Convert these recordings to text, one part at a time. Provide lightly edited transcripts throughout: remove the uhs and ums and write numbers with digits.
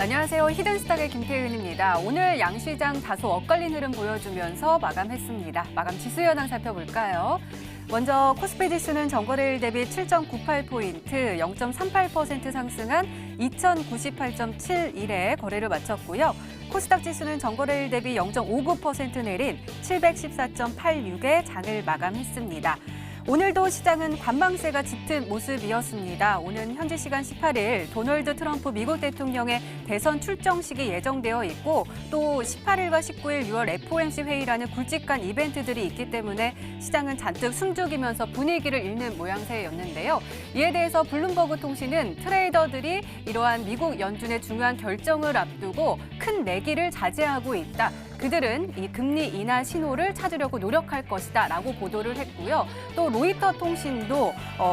안녕하세요. 히든스탁의 김태은입니다. 오늘 양시장 다소 엇갈린 흐름 보여주면서 마감했습니다. 마감 지수 현황 살펴볼까요? 먼저 코스피 지수는 전거래일 대비 7.98포인트, 0.38% 상승한 2098.71에 거래를 마쳤고요. 코스닥 지수는 전거래일 대비 0.59% 내린 714.86에 장을 마감했습니다. 오늘도 시장은 관망세가 짙은 모습이었습니다. 오는 현지 시간 18일 도널드 트럼프 미국 대통령의 대선 출정식이 예정되어 있고 또 18일과 19일 6월 FOMC 회의라는 굵직한 이벤트들이 있기 때문에 시장은 잔뜩 숨죽이면서 분위기를 읽는 모양새였는데요. 이에 대해서 블룸버그 통신은 트레이더들이 이러한 미국 연준의 중요한 결정을 앞두고 큰 내기를 자제하고 있다. 그들은 이 금리 인하 신호를 찾으려고 노력할 것이다 라고 보도를 했고요. 또 로이터 통신도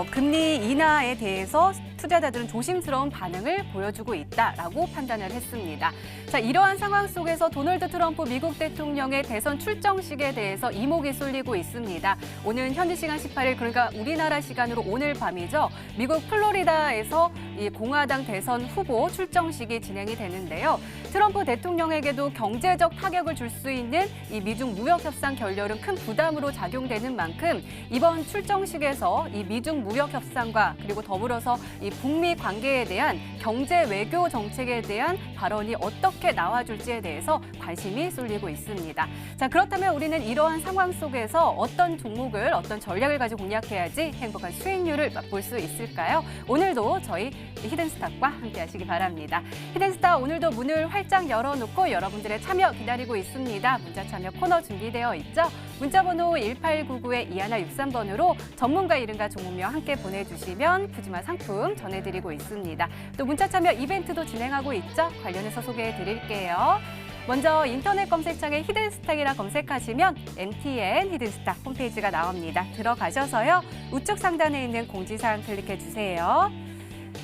금리 인하에 대해서 투자자들은 조심스러운 반응을 보여주고 있다라고 판단을 했습니다. 자, 이러한 상황 속에서 도널드 트럼프 미국 대통령의 대선 출정식에 대해서 이목이 쏠리고 있습니다. 오는 현지 시간 18일, 그러니까 우리나라 시간으로 오늘 밤이죠. 미국 플로리다에서 이 공화당 대선 후보 출정식이 진행이 되는데요. 트럼프 대통령에게도 경제적 타격을 줄 수 있는 이 미중 무역 협상 결렬은 큰 부담으로 작용되는 만큼 이번 출정식에서 이 미중 무역 협상과 그리고 더불어서 이 북미 관계에 대한 경제 외교 정책에 대한 발언이 어떻게 나와줄지에 대해서 관심이 쏠리고 있습니다. 자, 그렇다면 우리는 이러한 상황 속에서 어떤 종목을 어떤 전략을 가지고 공략해야지 행복한 수익률을 맛볼 수 있을까요? 오늘도 저희 히든스탁과 함께 하시기 바랍니다. 히든스탁 오늘도 문을 활짝 열어놓고 여러분들의 참여 기다리고 있습니다. 문자 참여 코너 준비되어 있죠? 문자번호 1899-2163번으로 전문가 이름과 종목명 함께 보내주시면 푸짐한 상품 전해드리고 있습니다. 또 문자 참여 이벤트도 진행하고 있죠? 관련해서 소개해드릴게요. 먼저 인터넷 검색창에 히든스탁이라 검색하시면 MTN 히든스탁 홈페이지가 나옵니다. 들어가셔서요. 우측 상단에 있는 공지사항 클릭해주세요.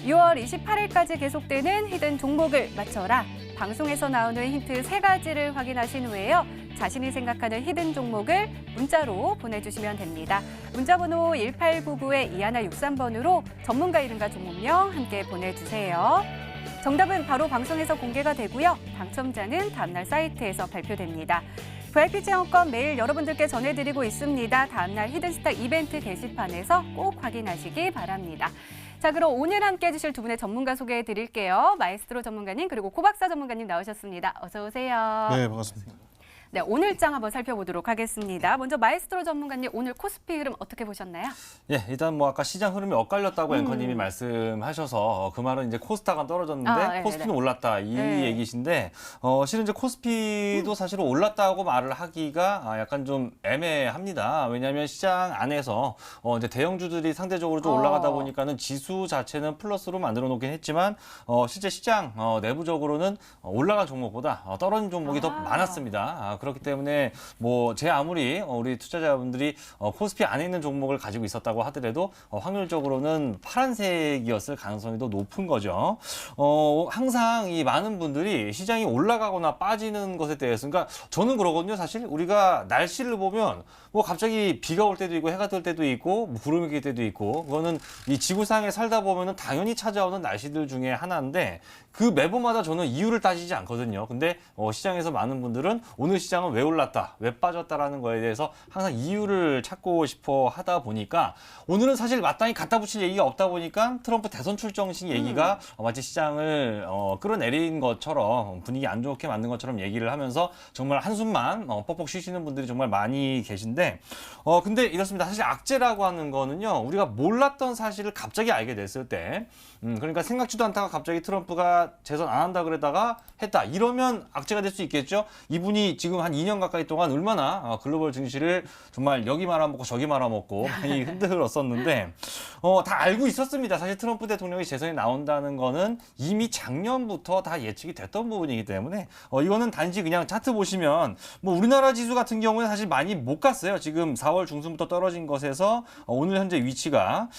6월 28일까지 계속되는 히든 종목을 맞춰라. 방송에서 나오는 힌트 3가지를 확인하신 후에요. 자신이 생각하는 히든 종목을 문자로 보내주시면 됩니다. 문자번호 1899-2163번으로 전문가 이름과 종목명 함께 보내주세요. 정답은 바로 방송에서 공개가 되고요. 당첨자는 다음날 사이트에서 발표됩니다. VIP 체험권 매일 여러분들께 전해드리고 있습니다. 다음날 히든스탁 이벤트 게시판에서 꼭 확인하시기 바랍니다. 자, 그럼 오늘 함께 해주실 두 분의 전문가 소개해드릴게요. 마에스트로 전문가님 그리고 코박사 전문가님 나오셨습니다. 어서 오세요. 네, 반갑습니다. 네, 오늘장 한번 살펴보도록 하겠습니다. 먼저 마에스트로 전문가님, 오늘 코스피 흐름 어떻게 보셨나요? 예, 일단 뭐 아까 시장 흐름이 엇갈렸다고 앵커님이 말씀하셔서 그 말은 이제 코스닥은 떨어졌는데 코스피는 올랐다 이 얘기신데 실은 이제 코스피도 사실은 올랐다고 말을 하기가 약간 좀 애매합니다. 왜냐하면 시장 안에서 이제 대형주들이 상대적으로 좀 올라가다 보니까는 지수 자체는 플러스로 만들어 놓긴 했지만 실제 시장 내부적으로는 올라간 종목보다 떨어진 종목이 더 많았습니다. 그렇기 때문에 뭐 제 아무리 우리 투자자분들이 코스피 안에 있는 종목을 가지고 있었다고 하더라도 확률적으로는 파란색이었을 가능성이 더 높은 거죠. 항상 이 많은 분들이 시장이 올라가거나 빠지는 것에 대해서, 그러니까 저는 그러거든요. 사실 우리가 날씨를 보면 뭐 갑자기 비가 올 때도 있고 해가 뜰 때도 있고 뭐 구름이 낄 때도 있고, 그거는 이 지구상에 살다 보면은 당연히 찾아오는 날씨들 중에 하나인데 그 매번마다 저는 이유를 따지지 않거든요. 근데 시장에서 많은 분들은 오늘 시장은 왜 올랐다, 왜 빠졌다라는 거에 대해서 항상 이유를 찾고 싶어 하다 보니까 오늘은 사실 마땅히 갖다 붙일 얘기가 없다 보니까 트럼프 대선 출정식 얘기가 마치 시장을 끌어내린 것처럼 분위기 안 좋게 만든 것처럼 얘기를 하면서 정말 한숨만 뻑뻑 쉬시는 분들이 정말 많이 계신데 근데 이렇습니다. 사실 악재라고 하는 거는요, 우리가 몰랐던 사실을 갑자기 알게 됐을 때 그러니까 생각지도 않다가 갑자기 트럼프가 재선 안 한다 그러다가 했다, 이러면 악재가 될 수 있겠죠. 이분이 지금 한 2년 가까이 동안 얼마나 글로벌 증시를 정말 여기 말아먹고 저기 말아먹고 많이 흔들었었는데 다 알고 있었습니다. 사실 트럼프 대통령이 재선에 나온다는 거는 이미 작년부터 다 예측이 됐던 부분이기 때문에 이거는 단지 그냥 차트 보시면 뭐 우리나라 지수 같은 경우는 사실 많이 못 갔어요. 지금 4월 중순부터 떨어진 것에서 오늘 현재 위치가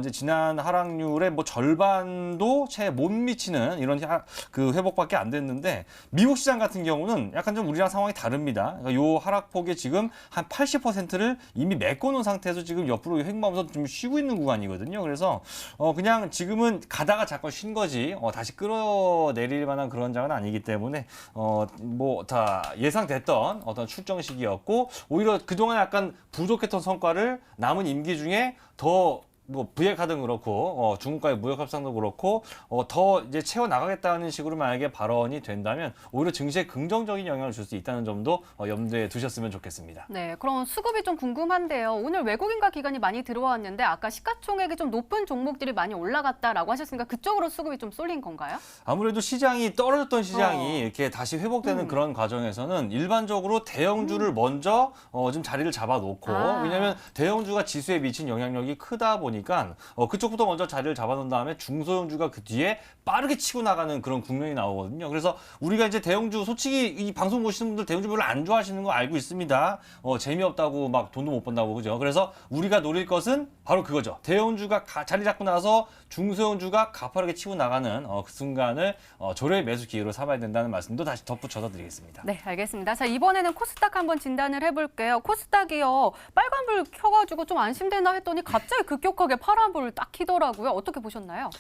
이제 지난 하락률의 뭐 절반도 채 못 미치는 이런 그 회복밖에 안 됐는데 됐는데 미국 시장 같은 경우는 약간 좀 우리랑 상황이 다릅니다. 그러니까 요 하락폭에 지금 한 80%를 이미 메꿔놓은 상태에서 지금 옆으로 횡보하면서 좀 쉬고 있는 구간이거든요. 그래서 그냥 지금은 가다가 잠깐 쉰 거지 다시 끌어내릴 만한 그런 장은 아니기 때문에 뭐 다 예상됐던 어떤 출정 시기였고 오히려 그동안 약간 부족했던 성과를 남은 임기 중에 더 뭐 브이앱카드는 그렇고 중국과의 무역 협상도 그렇고 더 이제 채워 나가겠다는 식으로 만약에 발언이 된다면 오히려 증시에 긍정적인 영향을 줄 수 있다는 점도 염두에 두셨으면 좋겠습니다. 네, 그럼 수급이 좀 궁금한데요. 오늘 외국인과 기관이 많이 들어왔는데 아까 시가총액이 좀 높은 종목들이 많이 올라갔다라고 하셨으니까 그쪽으로 수급이 좀 쏠린 건가요? 아무래도 시장이 떨어졌던 시장이 이렇게 다시 회복되는 그런 과정에서는 일반적으로 대형주를 먼저 좀 자리를 잡아놓고 왜냐하면 대형주가 지수에 미친 영향력이 크다 보니까 그쪽부터 먼저 자리를 잡아놓은 다음에 중소형주가 그 뒤에 빠르게 치고 나가는 그런 국면이 나오거든요. 그래서 우리가 이제 대형주 솔직히 이 방송 보시는 분들 대형주 별로 안 좋아하시는 거 알고 있습니다. 재미없다고 막 돈도 못 번다고 그죠? 그래서 우리가 노릴 것은 바로 그거죠. 대형주가 자리 잡고 나서 중소형주가 가파르게 치고 나가는 그 순간을 조례 매수 기회로 삼아야 된다는 말씀도 다시 덧붙여서 드리겠습니다. 네, 알겠습니다. 자, 이번에는 코스닥 한번 진단을 해볼게요. 코스닥이요. 빨간불 켜가지고 좀 안심되나 했더니 갑자기 급격하게 파란불을 딱 켜더라고요. 어떻게 보셨나요?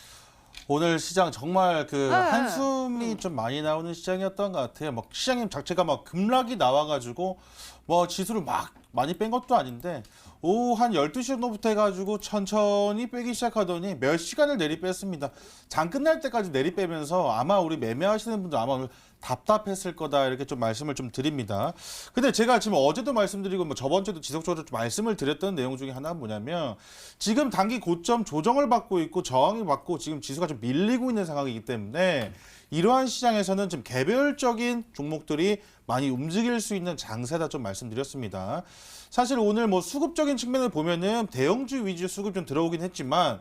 오늘 시장 정말 한숨이 좀 많이 나오는 시장이었던 것 같아요. 막 시장 자체가 막 급락이 나와가지고 뭐 지수를 막 많이 뺀 것도 아닌데 오후 한 12시 정도부터 해가지고 천천히 빼기 시작하더니 몇 시간을 내리뺐습니다. 장 끝날 때까지 내리빼면서 아마 우리 매매하시는 분들 아마 오늘 답답했을 거다 이렇게 좀 말씀을 좀 드립니다. 근데 제가 지금 어제도 말씀드리고 뭐 저번 주에도 지속적으로 좀 말씀을 드렸던 내용 중에 하나는 뭐냐면 지금 단기 고점 조정을 받고 있고 저항을 받고 지금 지수가 좀 밀리고 있는 상황이기 때문에 이러한 시장에서는 좀 개별적인 종목들이 많이 움직일 수 있는 장세다 좀 말씀드렸습니다. 사실 오늘 뭐 수급적인 측면을 보면은 대형주 위주 수급 좀 들어오긴 했지만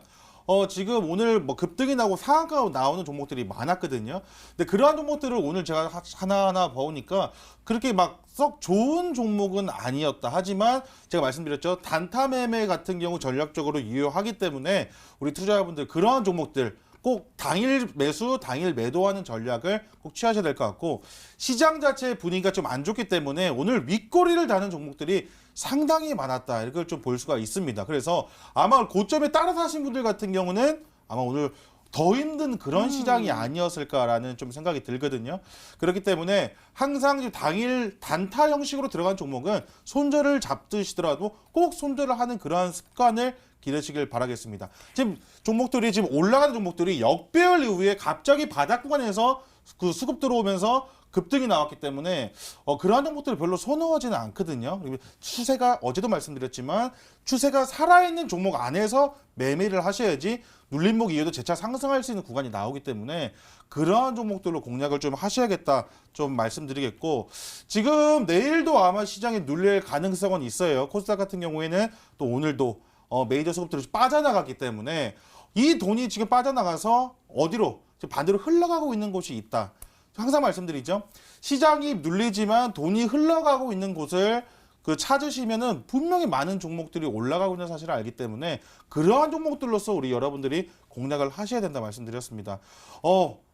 지금 오늘 뭐 급등이 나고 상한가 나오는 종목들이 많았거든요. 근데 그러한 종목들을 오늘 제가 하나하나 보니까 그렇게 막 썩 좋은 종목은 아니었다. 하지만 제가 말씀드렸죠. 단타 매매 같은 경우 전략적으로 유효하기 때문에 우리 투자자분들 그러한 종목들 꼭 당일 매수, 당일 매도하는 전략을 꼭 취하셔야 될 것 같고 시장 자체의 분위기가 좀 안 좋기 때문에 오늘 윗꼬리를 다는 종목들이 상당히 많았다. 이걸 좀 볼 수가 있습니다. 그래서 아마 고점에 따라 사신 분들 같은 경우는 아마 오늘 더 힘든 그런 시장이 아니었을까라는 좀 생각이 들거든요. 그렇기 때문에 항상 당일 단타 형식으로 들어간 종목은 손절을 잡으시더라도 꼭 손절을 하는 그러한 습관을 기르시길 바라겠습니다. 지금 종목들이 지금 올라가는 종목들이 역배열 이후에 갑자기 바닥 구간에서 그 수급 들어오면서 급등이 나왔기 때문에 그러한 종목들을 별로 선호하지는 않거든요. 추세가 어제도 말씀드렸지만 추세가 살아있는 종목 안에서 매매를 하셔야지 눌림목 이후에도 재차 상승할 수 있는 구간이 나오기 때문에 그러한 종목들로 공략을 좀 하셔야겠다 좀 말씀드리겠고 지금 내일도 아마 시장에 눌릴 가능성은 있어요. 코스닥 같은 경우에는 또 오늘도 메이저 수급들이 빠져나갔기 때문에 이 돈이 지금 빠져나가서 어디로 지금 반대로 흘러가고 있는 곳이 있다. 항상 말씀드리죠. 시장이 눌리지만 돈이 흘러가고 있는 곳을 찾으시면은 분명히 많은 종목들이 올라가고 있는 사실을 알기 때문에 그러한 종목들로서 우리 여러분들이 공략을 하셔야 된다 말씀드렸습니다.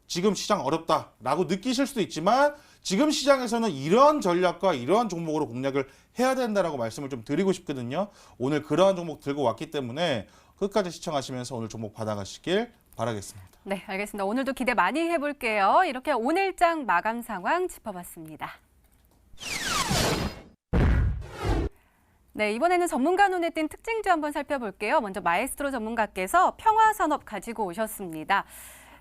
지금 시장 어렵다라고 느끼실 수도 있지만 지금 시장에서는 이러한 전략과 이러한 종목으로 공략을 해야 된다라고 말씀을 좀 드리고 싶거든요. 오늘 그러한 종목 들고 왔기 때문에 끝까지 시청하시면서 오늘 종목 받아가시길 바라겠습니다. 네, 알겠습니다. 오늘도 기대 많이 해볼게요. 이렇게 오늘장 마감 상황 짚어봤습니다. 네, 이번에는 전문가 눈에 띈 특징주 한번 살펴볼게요. 먼저 마에스트로 전문가께서 평화산업 가지고 오셨습니다.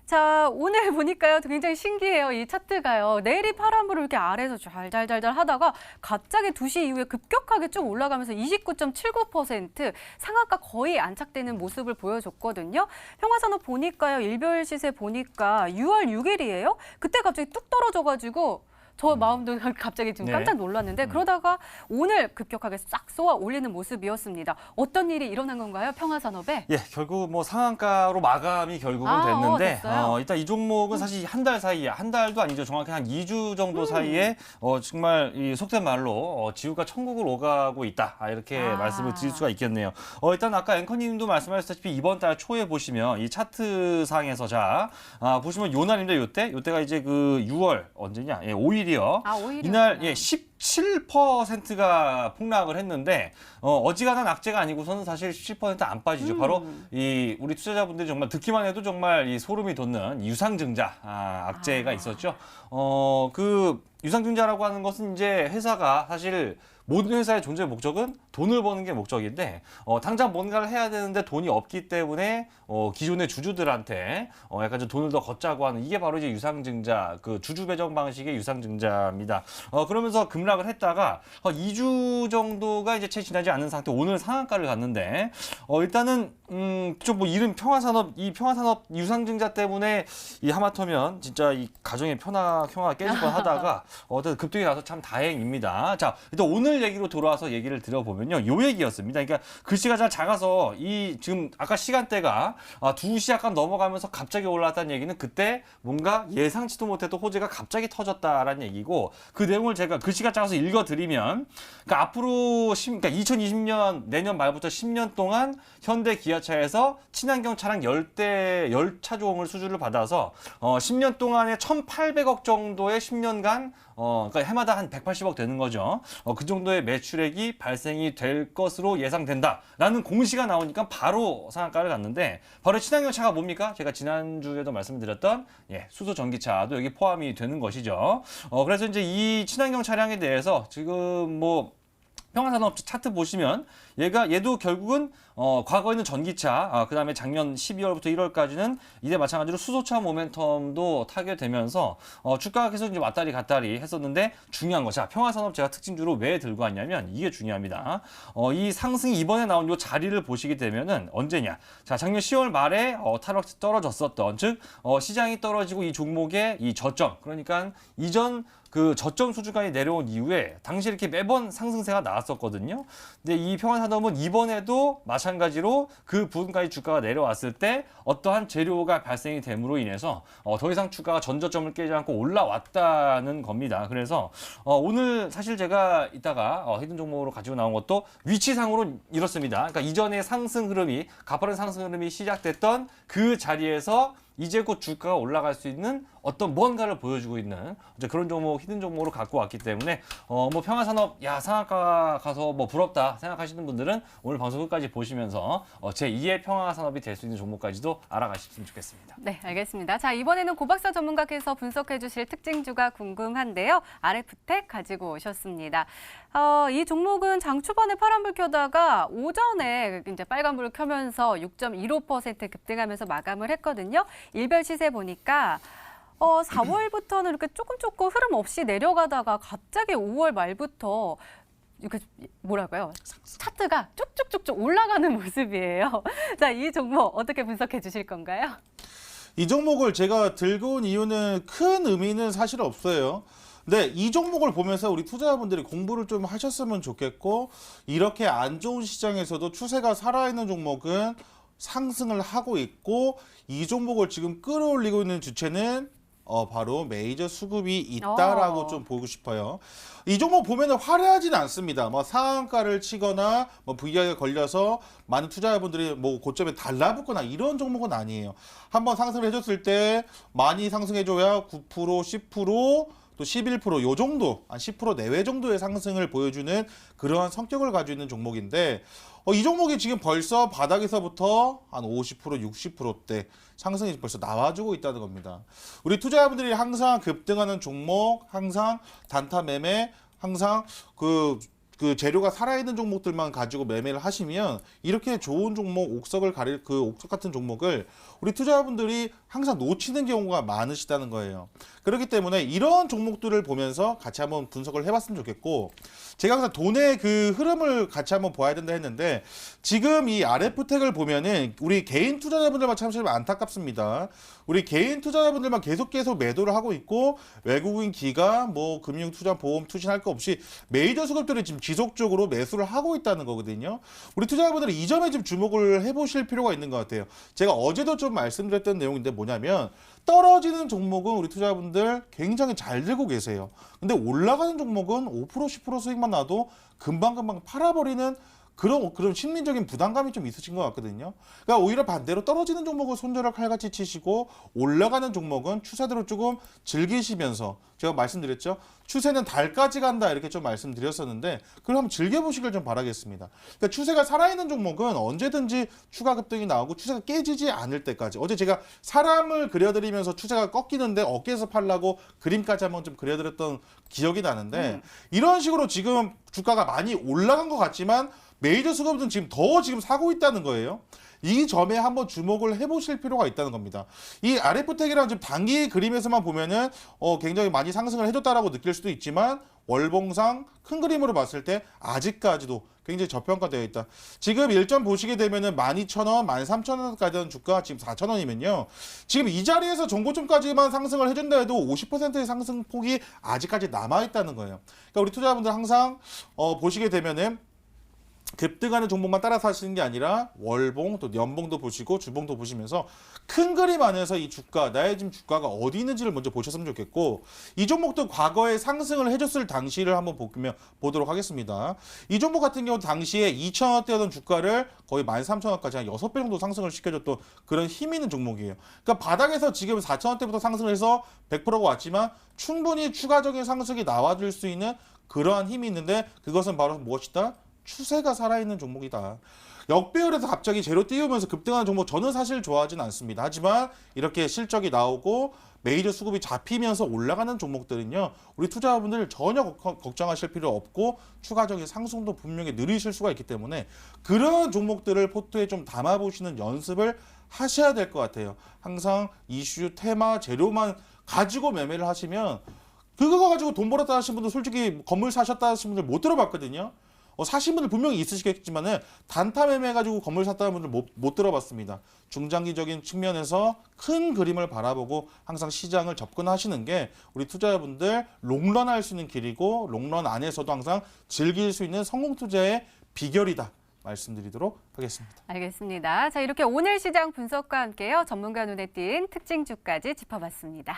자, 오늘 보니까요. 굉장히 신기해요. 이 차트가요. 내일이 파란불을 이렇게 아래에서 잘잘잘잘 하다가 갑자기 2시 이후에 급격하게 쭉 올라가면서 29.79% 상한가 거의 안착되는 모습을 보여줬거든요. 평화산업 보니까요. 일별 시세 보니까 6월 6일이에요. 그때 갑자기 뚝 떨어져가지고 저 마음도 갑자기 지금 네. 깜짝 놀랐는데 그러다가 오늘 급격하게 싹 쏘아 올리는 모습이었습니다. 어떤 일이 일어난 건가요? 평화산업에? 예, 결국 뭐 상한가로 마감이 결국은 됐는데 됐어요? 일단 이 종목은 사실 한 달 사이에, 한 달도 아니죠. 정확히 한 2주 정도 사이에 정말 이 속된 말로 지구가 천국을 오가고 있다. 이렇게 말씀을 드릴 수가 있겠네요. 일단 아까 앵커님도 말씀하셨다시피 이번 달 초에 보시면 이 차트상에서 보시면 요 날인데 요때가 이제 그 6월 언제냐? 예, 5일이요. 5일이요? 이날 17%가 폭락을 했는데 어지간한 악재가 아니고서는 사실 17%안 빠지죠. 바로 이 우리 투자자분들이 정말 듣기만 해도 정말 이 소름이 돋는 유상증자 악재가 있었죠. 그 유상증자라고 하는 것은 이제 회사가 사실 모든 회사의 존재 목적은 돈을 버는 게 목적인데 당장 뭔가를 해야 되는데 돈이 없기 때문에 기존의 주주들한테 약간 좀 돈을 더 걷자고 하는 이게 바로 이제 유상증자 그 주주 배정 방식의 유상증자입니다. 그러면서 급락을 했다가 2주 정도가 이제 채 지나지 않은 상태 오늘 상한가를 갔는데 일단은 좀 뭐 이른 평화산업 이 평화산업 유상증자 때문에 이 하마터면 진짜 이 가정의 평화가 깨질 뻔하다가 급등이 나서 참 다행입니다. 자 일단 오늘 얘기로 돌아와서 얘기를 드려보면요. 요 얘기였습니다. 그러니까 글씨가 잘 작아서 이 지금 아까 시간대가 2시 약간 넘어가면서 갑자기 올라왔다는 얘기는 그때 뭔가 예상치도 못했던 호재가 갑자기 터졌다라는 얘기고 그 내용을 제가 글씨가 작아서 읽어드리면 그러니까 앞으로 그러니까 2020년 내년 말부터 10년 동안 현대 기아차에서 친환경 차량 10차종을 수주를 받아서 10년 동안에 1,800억 정도의 10년간 그러니까 해마다 한 180억 되는 거죠. 그 정도의 매출액이 발생이 될 것으로 예상된다라는 공시가 나오니까 바로 상한가를 갔는데 바로 친환경 차가 뭡니까? 제가 지난주에도 말씀드렸던 수소 전기차도 여기 포함이 되는 것이죠. 그래서 이제 이 친환경 차량에 대해서 지금 뭐 평화산업 차트 보시면 얘도 결국은 과거에는 전기차, 그다음에 작년 12월부터 1월까지는 이때 마찬가지로 수소차 모멘텀도 타게 되면서 주가가 계속 이제 왔다리 갔다리 했었는데 중요한 거, 자 평화산업 제가 특징주로 왜 들고 왔냐면 이게 중요합니다. 이 상승이 이번에 나온 요 자리를 보시게 되면은 언제냐? 자 작년 10월 말에 타락 떨어졌었던 즉 시장이 떨어지고 이 종목의 이 저점, 그러니까 이전 그 저점 수준까지 내려온 이후에 당시 이렇게 매번 상승세가 나왔었거든요. 근데 이 평화산업은 이번에도 마찬가지로 그 부분까지 주가가 내려왔을 때 어떠한 재료가 발생이 됨으로 인해서 더 이상 주가가 전저점을 깨지 않고 올라왔다는 겁니다. 그래서 오늘 사실 제가 이따가 히든 종목으로 가지고 나온 것도 위치상으로 이렇습니다. 그러니까 이전의 상승 흐름이 가파른 상승 흐름이 시작됐던 그 자리에서 이제 곧 주가가 올라갈 수 있는 어떤 무언가를 보여주고 있는 그런 종목, 히든 종목으로 갖고 왔기 때문에 뭐 평화산업 상한가 가서 뭐 부럽다 생각하시는 분들은 오늘 방송 끝까지 보시면서 제2의 평화산업이 될 수 있는 종목까지도 알아가셨으면 좋겠습니다. 네, 알겠습니다. 자, 이번에는 고박사 전문가께서 분석해 주실 특징주가 궁금한데요. RF텍 가지고 오셨습니다. 이 종목은 장 초반에 파란불 켜다가 오전에 이제 빨간불을 켜면서 6.15% 급등하면서 마감을 했거든요. 일별 시세 보니까 4월부터는 이렇게 조금 흐름 없이 내려가다가 갑자기 5월 말부터 이렇게 뭐랄까요? 차트가 쭉쭉쭉쭉 올라가는 모습이에요. 자, 이 종목 어떻게 분석해 주실 건가요? 이 종목을 제가 들고 온 이유는 큰 의미는 사실 없어요. 근데 이 종목을 보면서 우리 투자자분들이 공부를 좀 하셨으면 좋겠고 이렇게 안 좋은 시장에서도 추세가 살아있는 종목은 상승을 하고 있고 이 종목을 지금 끌어올리고 있는 주체는 바로 메이저 수급이 있다라고 좀 보고 싶어요. 이 종목 보면은 화려하지는 않습니다. 뭐 상한가를 치거나 뭐 VI에 걸려서 많은 투자자분들이 뭐 고점에 달라붙거나 이런 종목은 아니에요. 한번 상승을 해줬을 때 많이 상승해줘야 9%, 10%, 또 11%, 요 정도, 한 10% 내외 정도의 상승을 보여주는 그러한 성격을 가지고 있는 종목인데 이 종목이 지금 벌써 바닥에서부터 한 50%, 60%대 상승이 벌써 나와주고 있다는 겁니다. 우리 투자자분들이 항상 급등하는 종목, 항상 단타 매매, 항상 그 그 재료가 살아있는 종목들만 가지고 매매를 하시면 이렇게 좋은 종목, 옥석을 가릴 그 옥석 같은 종목을 우리 투자자분들이 항상 놓치는 경우가 많으시다는 거예요. 그렇기 때문에 이런 종목들을 보면서 같이 한번 분석을 해봤으면 좋겠고, 제가 항상 돈의 그 흐름을 같이 한번 봐야 된다 했는데, 지금 이 RF텍을 보면은 우리 개인 투자자분들만 참 안타깝습니다. 우리 개인 투자자분들만 계속 매도를 하고 있고, 외국인 기관, 뭐 금융 투자, 보험 투신할 거 없이 메이저 수급들이 지금 지속적으로 매수를 하고 있다는 거거든요. 우리 투자자분들은 이 점에 좀 주목을 해보실 필요가 있는 것 같아요. 제가 어제도 좀 말씀드렸던 내용인데 뭐냐면, 떨어지는 종목은 우리 투자자분들 굉장히 잘 들고 계세요. 근데 올라가는 종목은 5% 10% 수익만 나도 금방금방 팔아버리는 그런 심리적인 부담감이 좀 있으신 것 같거든요. 그러니까 오히려 반대로 떨어지는 종목은 손절을 칼같이 치시고, 올라가는 종목은 추세대로 조금 즐기시면서, 제가 말씀드렸죠. 추세는 달까지 간다 이렇게 좀 말씀드렸었는데, 그걸 한번 즐겨보시길 좀 바라겠습니다. 그러니까 추세가 살아있는 종목은 언제든지 추가 급등이 나오고 추세가 깨지지 않을 때까지. 어제 제가 사람을 그려드리면서 추세가 꺾이는데 어깨에서 팔라고 그림까지 한번 좀 그려드렸던 기억이 나는데, 이런 식으로 지금 주가가 많이 올라간 것 같지만 메이저 수급은 지금 사고 있다는 거예요. 이 점에 한번 주목을 해보실 필요가 있다는 겁니다. 이 RF텍이랑 지금 단기 그림에서만 보면은 굉장히 많이 상승을 해줬다라고 느낄 수도 있지만, 월봉상 큰 그림으로 봤을 때 아직까지도 굉장히 저평가되어 있다. 지금 일점 보시게 되면은 12,000원, 13,000원까지 하는 주가 지금 4,000원이면요. 지금 이 자리에서 종고점까지만 상승을 해준다 해도 50%의 상승폭이 아직까지 남아있다는 거예요. 그러니까 우리 투자자분들 항상 보시게 되면은 급등하는 종목만 따라서 하시는 게 아니라 월봉 또 연봉도 보시고 주봉도 보시면서 큰 그림 안에서 이 주가, 나의 지금 주가가 어디 있는지를 먼저 보셨으면 좋겠고, 이 종목도 과거에 상승을 해줬을 당시를 한번 보도록 하겠습니다. 이 종목 같은 경우 당시에 2,000원대였던 주가를 거의 13,000원까지 한 6배 정도 상승을 시켜줬던 그런 힘 있는 종목이에요. 그러니까 바닥에서 지금 4,000원대부터 상승을 해서 100%가 왔지만 충분히 추가적인 상승이 나와줄 수 있는 그러한 힘이 있는데, 그것은 바로 무엇이다? 추세가 살아있는 종목이다. 역배열에서 갑자기 재료 띄우면서 급등하는 종목 저는 사실 좋아하진 않습니다. 하지만 이렇게 실적이 나오고 메이저 수급이 잡히면서 올라가는 종목들은요, 우리 투자자분들 전혀 걱정하실 필요 없고 추가적인 상승도 분명히 느리실 수가 있기 때문에 그런 종목들을 포트에 좀 담아보시는 연습을 하셔야 될 것 같아요. 항상 이슈, 테마, 재료만 가지고 매매를 하시면, 그거 가지고 돈 벌었다 하신 분들, 솔직히 건물 사셨다 하신 분들 못 들어봤거든요. 사신 분들 분명히 있으시겠지만은 단타 매매해가지고 건물 샀다는 분들 못 들어봤습니다. 중장기적인 측면에서 큰 그림을 바라보고 항상 시장을 접근하시는 게 우리 투자자분들 롱런 할 수 있는 길이고, 롱런 안에서도 항상 즐길 수 있는 성공 투자의 비결이다 말씀드리도록 하겠습니다. 알겠습니다. 자, 이렇게 오늘 시장 분석과 함께요, 전문가 눈에 띈 특징 주까지 짚어봤습니다.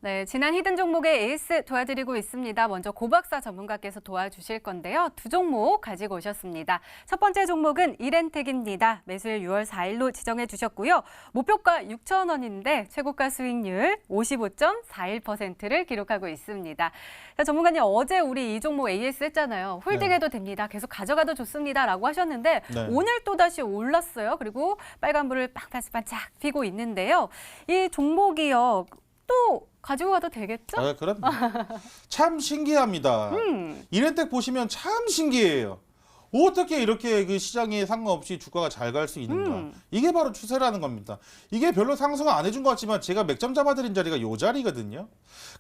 네, 지난 히든 종목의 에이스 도와드리고 있습니다. 먼저 고박사 전문가께서 도와주실 건데요. 두 종목 가지고 오셨습니다. 첫 번째 종목은 이렌텍입니다. 매수일 6월 4일로 지정해 주셨고요. 목표가 6,000원인데 최고가 수익률 55.41%를 기록하고 있습니다. 자, 전문가님, 어제 우리 이 종목 AS 했잖아요. 홀딩해도 됩니다. 계속 가져가도 좋습니다. 라고 하셨는데 오늘 또다시 올랐어요. 그리고 빨간불을 반짝반짝 피고 있는데요. 이 종목이요, 또 가지고 가도 되겠죠? 아, 그럼 참 신기합니다. 이렌텍 보시면 참 신기해요. 어떻게 이렇게 그 시장에 상관없이 주가가 잘 갈 수 있는가. 이게 바로 추세라는 겁니다. 이게 별로 상승을 안 해준 것 같지만 제가 맥점 잡아드린 자리가 이 자리거든요.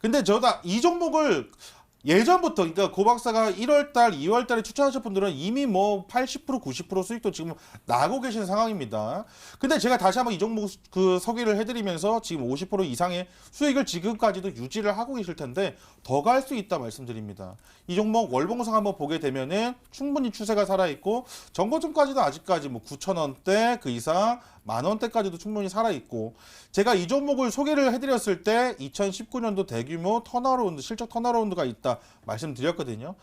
근데 저다 이 종목을 예전부터, 그러니까 고박사가 1월달, 2월달에 추천하신 분들은 이미 뭐 80%, 90% 수익도 지금 나고 계신 상황입니다. 근데 제가 다시 한번 이 종목 그 소개를 해드리면서 지금 50% 이상의 수익을 지금까지도 유지를 하고 계실 텐데 더 갈 수 있다 말씀드립니다. 이 종목 월봉상 한번 보게 되면은 충분히 추세가 살아있고, 전고점까지도 아직까지 뭐 9,000원대 그 이상, 10,000원대까지도 충분히 살아있고, 제가 이 종목을 소개를 해드렸을 때 2019년도 대규모 턴어라운드, 실적 턴어라운드가 있다 말씀드렸거든요.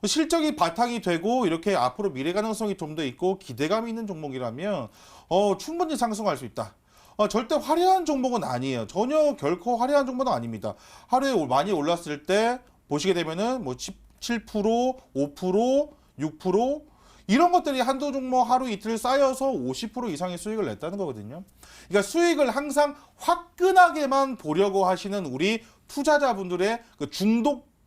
실적이 바탕이 되고 이렇게 앞으로 미래 가능성이 좀 더 있고 기대감이 있는 종목이라면 충분히 상승할 수 있다. 절대 화려한 종목은 아니에요. 전혀 결코 화려한 종목은 아닙니다. 하루에 많이 올랐을 때 보시게 되면은 뭐 17%, 5%, 6%, 이런 것들이 한두 종목 하루 이틀 쌓여서 50% 이상의 수익을 냈다는 거거든요. 그러니까 수익을 항상 화끈하게만 보려고 하시는 우리 투자자분들의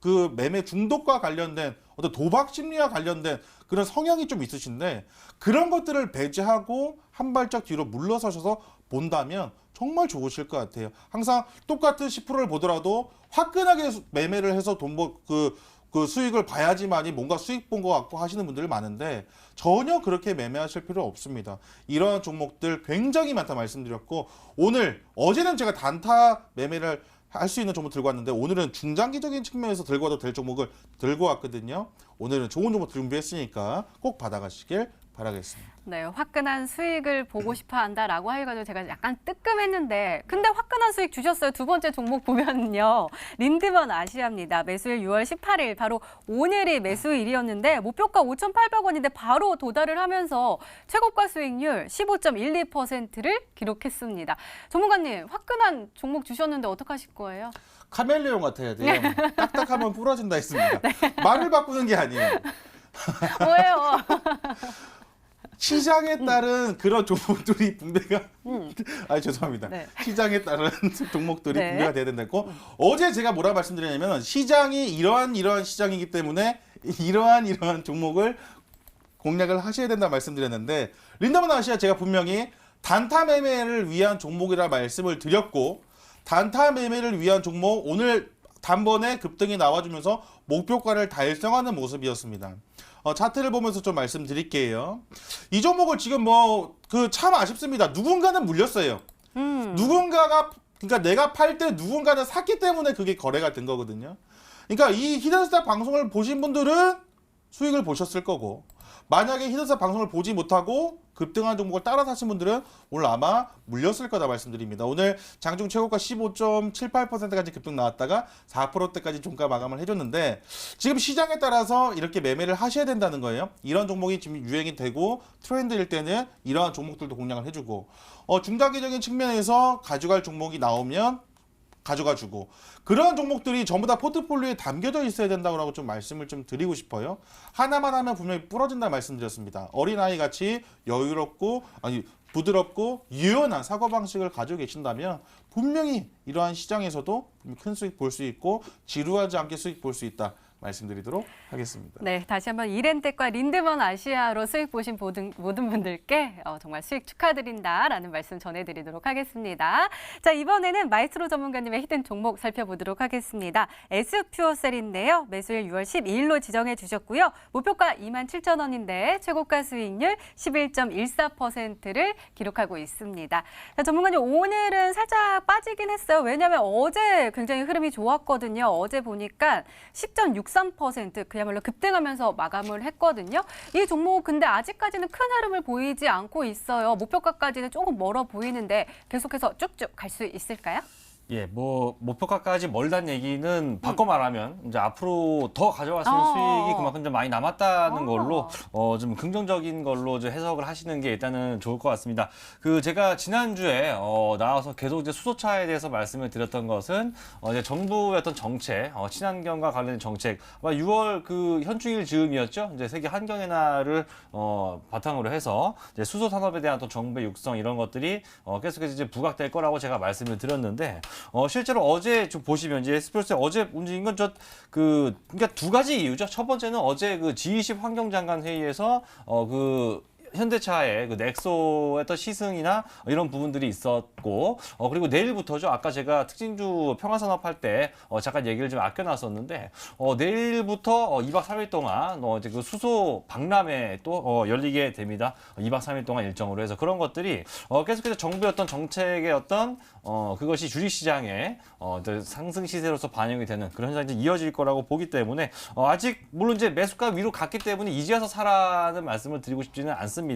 그 매매 중독과 관련된 어떤 도박 심리와 관련된 그런 성향이 좀 있으신데, 그런 것들을 배제하고 한 발짝 뒤로 물러서셔서 본다면 정말 좋으실 것 같아요. 항상 똑같은 10%를 보더라도 화끈하게 매매를 해서 그 수익을 봐야지만이 뭔가 수익 본 것 같고 하시는 분들이 많은데, 전혀 그렇게 매매하실 필요 없습니다. 이러한 종목들 굉장히 많다 말씀드렸고, 어제는 제가 단타 매매를 할 수 있는 종목 들고 왔는데, 오늘은 중장기적인 측면에서 들고 와도 될 종목을 들고 왔거든요. 오늘은 좋은 종목 준비했으니까 꼭 받아가시길 바라겠습니다. 네, 화끈한 수익을 보고 싶어 한다라고 해가지고 제가 약간 뜨끔했는데, 근데 화끈한 수익 주셨어요. 두 번째 종목 보면요. 린드먼 아시아입니다. 매수일 6월 18일, 바로 오늘이 매수일이었는데 목표가 5,800원인데 바로 도달을 하면서 최고가 수익률 15.12%를 기록했습니다. 전문가님, 화끈한 종목 주셨는데 어떡하실 거예요? 카멜레온 같아야 돼요. 딱딱하면 부러진다 했습니다. 말을 바꾸는 게 아니에요. 뭐예요? 시장에 따른 그런 종목들이 분배가 죄송합니다. 네. 시장에 따른 종목들이 네. 분배가 돼야 된다고. 어제 제가 뭐라 말씀드렸냐면, 시장이 이러한 시장이기 때문에 이러한 종목을 공략을 하셔야 된다 말씀드렸는데, 린더먼 아시아 제가 분명히 단타 매매를 위한 종목이라 말씀을 드렸고, 단타 매매를 위한 종목 오늘 단번에 급등이 나와주면서 목표가를 달성하는 모습이었습니다. 차트를 보면서 좀 말씀드릴게요. 이 종목을 지금 참 아쉽습니다. 누군가는 물렸어요. 누군가가, 그러니까 내가 팔 때 누군가는 샀기 때문에 그게 거래가 된 거거든요. 그러니까 이 히든스타 방송을 보신 분들은 수익을 보셨을 거고, 만약에 히든스타 방송을 보지 못하고 급등한 종목을 따라 사신 분들은 오늘 아마 물렸을 거다 말씀드립니다. 오늘 장중 최고가 15.78%까지 급등 나왔다가 4%대까지 종가 마감을 해줬는데, 지금 시장에 따라서 이렇게 매매를 하셔야 된다는 거예요. 이런 종목이 지금 유행이 되고 트렌드일 때는 이러한 종목들도 공략을 해주고, 중장기적인 측면에서 가져갈 종목이 나오면 가져가주고, 그런 종목들이 전부 다 포트폴리오에 담겨져 있어야 된다고 좀 말씀을 좀 드리고 싶어요. 하나만 하면 분명히 부러진다 말씀드렸습니다. 어린아이 같이 여유롭고 부드럽고 유연한 사고방식을 가지고 계신다면 분명히 이러한 시장에서도 큰 수익 볼 수 있고 지루하지 않게 수익 볼 수 있다 말씀드리도록 하겠습니다. 네, 다시 한번 이렌텍과 린드먼 아시아로 수익 보신 모든 분들께 정말 수익 축하드린다라는 말씀 전해드리도록 하겠습니다. 자, 이번에는 마이스트로 전문가님의 히든 종목 살펴보도록 하겠습니다. S퓨어셀인데요. 매수일 6월 12일로 지정해 주셨고요. 목표가 27,000원인데 최고가 수익률 11.14%를 기록하고 있습니다. 자, 전문가님, 오늘은 살짝 빠지긴 했어요. 왜냐하면 어제 굉장히 흐름이 좋았거든요. 어제 보니까 10.63% 그야말로 급등하면서 마감을 했거든요. 이 종목 근데 아직까지는 큰 흐름을 보이지 않고 있어요. 목표가까지는 조금 멀어 보이는데 계속해서 쭉쭉 갈 수 있을까요? 예, 목표가까지 멀다는 얘기는 바꿔 말하면 이제 앞으로 더 가져갈 수 있는 수익이 그만큼 좀 많이 남았다는 걸로 좀 긍정적인 걸로 좀 해석을 하시는 게 일단은 좋을 것 같습니다. 제가 지난주에 나와서 계속 이제 수소차에 대해서 말씀을 드렸던 것은 이제 정부의 어떤 정책, 친환경과 관련된 정책, 아마 6월 현충일 즈음이었죠. 이제 세계 환경의 날을 바탕으로 해서 이제 수소 산업에 대한 또 정부의 육성 이런 것들이 계속해서 이제 부각될 거라고 제가 말씀을 드렸는데, 실제로 어제 좀 보시면 이제 S플러스 어제 움직인 건 그러니까 두 가지 이유죠. 첫 번째는 어제 G20 환경장관 회의에서 현대차의 넥소의 어떤 시승이나 이런 부분들이 있었고, 그리고 내일부터죠. 아까 제가 특징주 평화산업 할 때 잠깐 얘기를 좀 아껴놨었는데, 내일부터 2박 3일 동안 이제 수소 박람회 또 열리게 됩니다. 2박 3일 동안 일정으로 해서 그런 것들이 계속해서 정부의 어떤 정책의 어떤 그것이 주식시장에 상승 시세로서 반영이 되는 그런 현상이 이제 이어질 거라고 보기 때문에 아직 물론 이제 매수가 위로 갔기 때문에 이제 와서 사라는 말씀을 드리고 싶지는 않습니다만,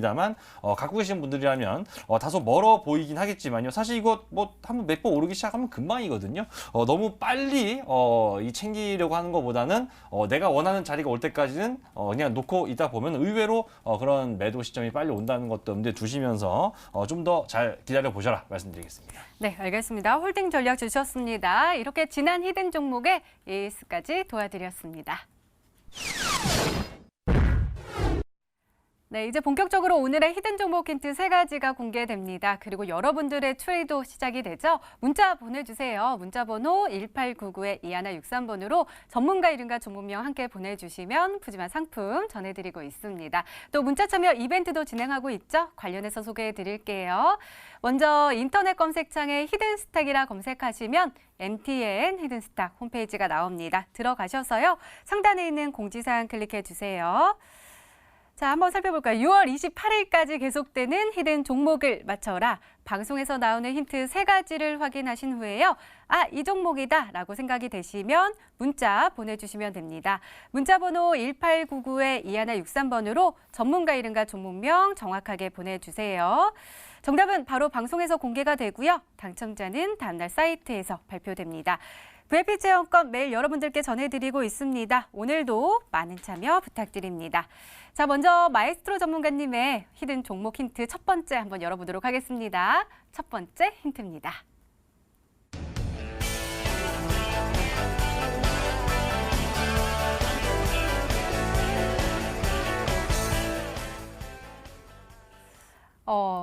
갖고 계신 분들이라면 다소 멀어 보이긴 하겠지만요. 사실 이거 한번 몇 번 오르기 시작하면 금방이거든요. 너무 빨리 이 챙기려고 하는 것보다는 내가 원하는 자리가 올 때까지는 그냥 놓고 있다 보면 의외로 그런 매도 시점이 빨리 온다는 것도 염두에 두시면서 좀 더 잘 기다려 보셔라 말씀드리겠습니다. 네, 알겠습니다. 홀딩 전략 주셨습니다. 이렇게 지난 히든 종목의 AS까지 도와드렸습니다. 네, 이제 본격적으로 오늘의 히든 종목 힌트 3가지가 공개됩니다. 그리고 여러분들의 추리도 시작이 되죠. 문자 보내주세요. 문자 번호 1899-2163번으로 전문가 이름과 종목명 함께 보내주시면 푸짐한 상품 전해드리고 있습니다. 또 문자 참여 이벤트도 진행하고 있죠. 관련해서 소개해드릴게요. 먼저 인터넷 검색창에 히든스탁이라 검색하시면 MTN 히든스탁 홈페이지가 나옵니다. 들어가셔서요. 상단에 있는 공지사항 클릭해주세요. 자, 한번 살펴볼까요? 6월 28일까지 계속되는 히든 종목을 맞춰라. 방송에서 나오는 힌트 3가지를 확인하신 후에요. 아, 이 종목이다 라고 생각이 되시면 문자 보내주시면 됩니다. 문자 번호 1899-2163번으로 전문가 이름과 종목명 정확하게 보내주세요. 정답은 바로 방송에서 공개가 되고요. 당첨자는 다음날 사이트에서 발표됩니다. VIP 체험권 매일 여러분들께 전해드리고 있습니다. 오늘도 많은 참여 부탁드립니다. 자, 먼저 마에스트로 전문가님의 히든 종목 힌트 첫 번째 한번 열어보도록 하겠습니다. 첫 번째 힌트입니다.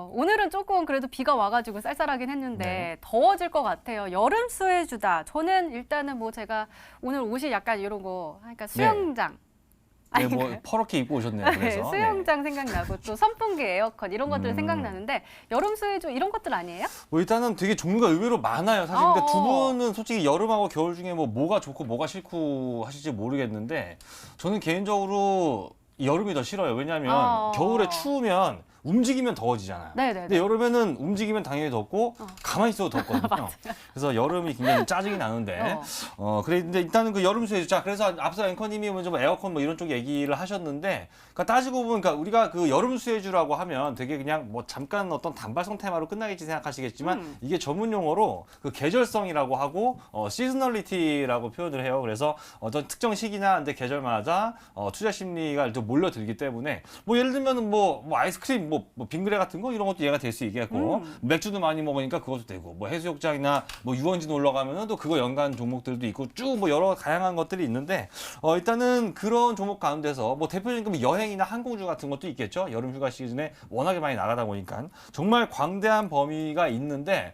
오늘은 조금 그래도 비가 와가지고 쌀쌀하긴 했는데 네. 더워질 것 같아요. 여름 수혜주다. 저는 일단은 뭐 제가 오늘 옷이 약간 이런 거, 그러니까 수영장. 네, 뭐 퍼렇게 입고 오셨네요. 네, 그래서. 수영장 생각나고 또 선풍기, 에어컨 이런 것들 음. 생각나는데 여름 수혜주 이런 것들 아니에요? 뭐 일단은 되게 종류가 의외로 많아요. 사실 근데 두 어어. 분은 솔직히 여름하고 겨울 중에 뭐가 좋고 뭐가 싫고 하실지 모르겠는데 저는 개인적으로 여름이 더 싫어요. 왜냐하면 어. 겨울에 추우면 움직이면 더워지잖아요. 네네네. 근데 여름에는 움직이면 당연히 덥고 가만히 있어도 덥거든요. 그래서 여름이 굉장히 짜증이 나는데 근데 일단은 그 여름 수혜주. 자, 그래서 앞서 앵커님이 먼저 뭐 에어컨 뭐 이런 쪽 얘기를 하셨는데 그러니까 따지고 보면 그러니까 우리가 그 여름 수혜주라고 하면 되게 그냥 뭐 잠깐 어떤 단발성 테마로 끝나겠지 생각하시겠지만 이게 전문 용어로 그 계절성이라고 하고 시즈널리티라고 표현을 해요. 그래서 어떤 특정 시기나 근데 계절마다 투자 심리가 좀 몰려들기 때문에 뭐 예를 들면 뭐 아이스크림 뭐 빙그레 같은 거 이런 것도 얘가 될 수 있겠고 맥주도 많이 먹으니까 그것도 되고 뭐 해수욕장이나 뭐 유원지 놀러 가면은 또 그거 연관 종목들도 있고 쭉 뭐 여러 다양한 것들이 있는데 일단은 그런 종목 가운데서 뭐 대표적인 뭐 여행이나 항공주 같은 것도 있겠죠. 여름 휴가 시즌에 워낙에 많이 나가다 보니까 정말 광대한 범위가 있는데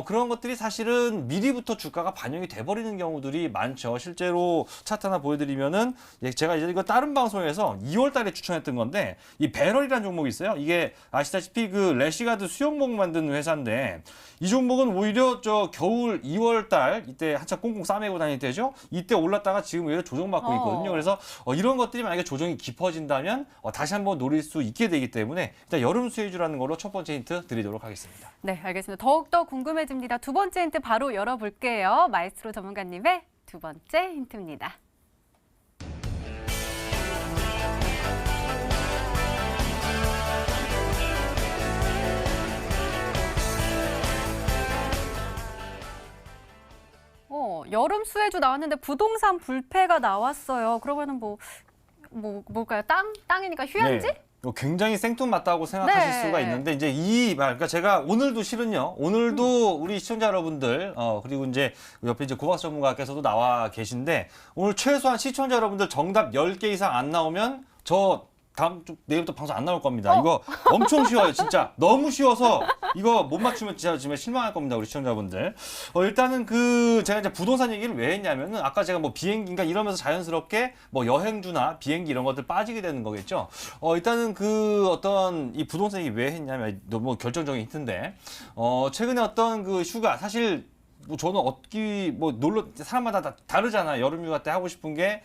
그런 것들이 사실은 미리부터 주가가 반영이 돼 버리는 경우들이 많죠. 실제로 차트 하나 보여드리면은 제가 이제 이거 다른 방송에서 2월달에 추천했던 건데 이 배럴이라는 종목이 있어요. 이게 아시다시피 그 래시가드 수영복 만드는 회사인데 이 종목은 오히려 저 겨울 2월달 이때 한참 꽁꽁 싸매고 다닐 때죠. 이때 올랐다가 지금 오히려 조정받고 있거든요. 그래서 이런 것들이 만약에 조정이 깊어진다면 다시 한번 노릴 수 있게 되기 때문에 일단 여름 수혜주라는 걸로 첫 번째 힌트 드리도록 하겠습니다. 네, 알겠습니다. 더욱더 궁금해집니다. 두 번째 힌트 바로 열어볼게요. 마에스트로 전문가님의 두 번째 힌트입니다. 여름 수혜주 나왔는데 부동산 불패가 나왔어요. 그러면은 뭘까요? 땅이니까 휴양지? 네. 굉장히 생뚱맞다고 생각하실 네. 수가 있는데 이제 이 말, 그러니까 제가 오늘도 실은요. 오늘도 우리 시청자 여러분들 그리고 이제 옆에 이제 고박수 전문가께서도 나와 계신데 오늘 최소한 시청자 여러분들 정답 10개 이상 안 나오면 저 다음 주 내일부터 방송 안 나올 겁니다. 이거 엄청 쉬워요, 진짜. 너무 쉬워서 이거 못 맞추면 진짜 지금 실망할 겁니다, 우리 시청자분들. 일단은 제가 이제 부동산 얘기를 왜 했냐면은 아까 제가 뭐 비행기인가 이러면서 자연스럽게 뭐 여행주나 비행기 이런 것들 빠지게 되는 거겠죠. 일단은 어떤 이 부동산 얘기 왜 했냐면 너무 결정적인 힌트인데 최근에 어떤 그 휴가 사실 뭐 저는 놀러 사람마다 다 다르잖아요. 여름휴가 때 하고 싶은 게